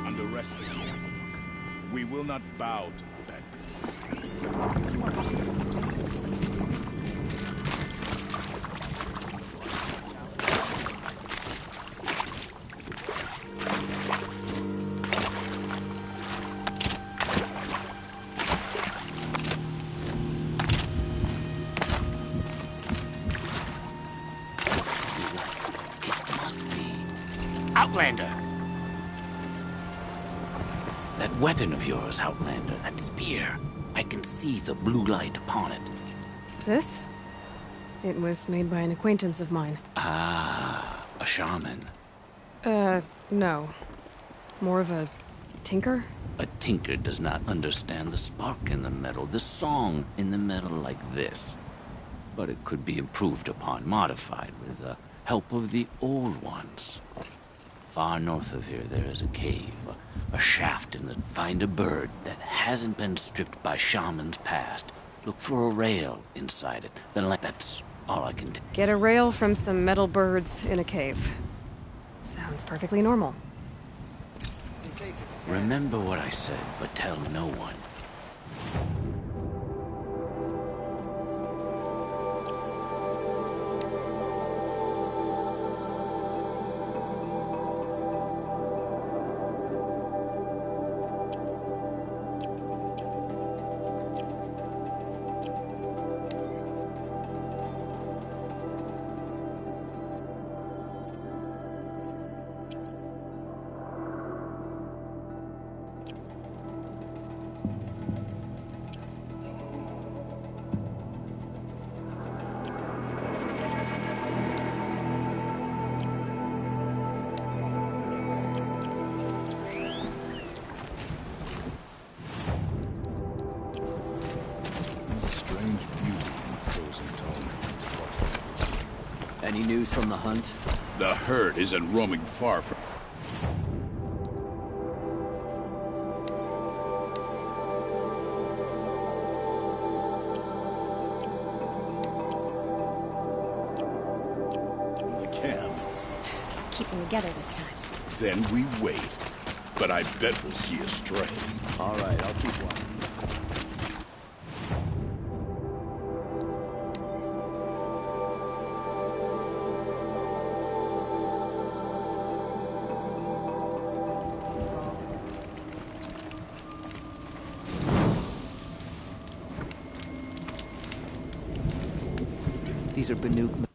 Speaker 8: Underestimate. We will not bow to madness.
Speaker 18: Outlander! That weapon of yours, Outlander, that spear. I can see the blue light upon it.
Speaker 13: This? It was made by an acquaintance of mine.
Speaker 18: Ah, a shaman.
Speaker 13: No. More of a tinker?
Speaker 18: A tinker does not understand the spark in the metal, the song in the metal like this. But it could be improved upon, modified, with the help of the old ones. Far north of here, there is a cave, a shaft in the... Find a bird that hasn't been stripped by shamans past. Look for a rail inside it. Then that's all I can do.
Speaker 13: Get a rail from some metal birds in a cave. Sounds perfectly normal.
Speaker 18: Remember what I said, but tell no one.
Speaker 12: Any news from the hunt?
Speaker 19: The herd isn't roaming far from... the camp.
Speaker 21: Keep them together this time.
Speaker 19: Then we wait. But I bet we'll see a stray.
Speaker 12: All right, I'll keep one. These are Banuk.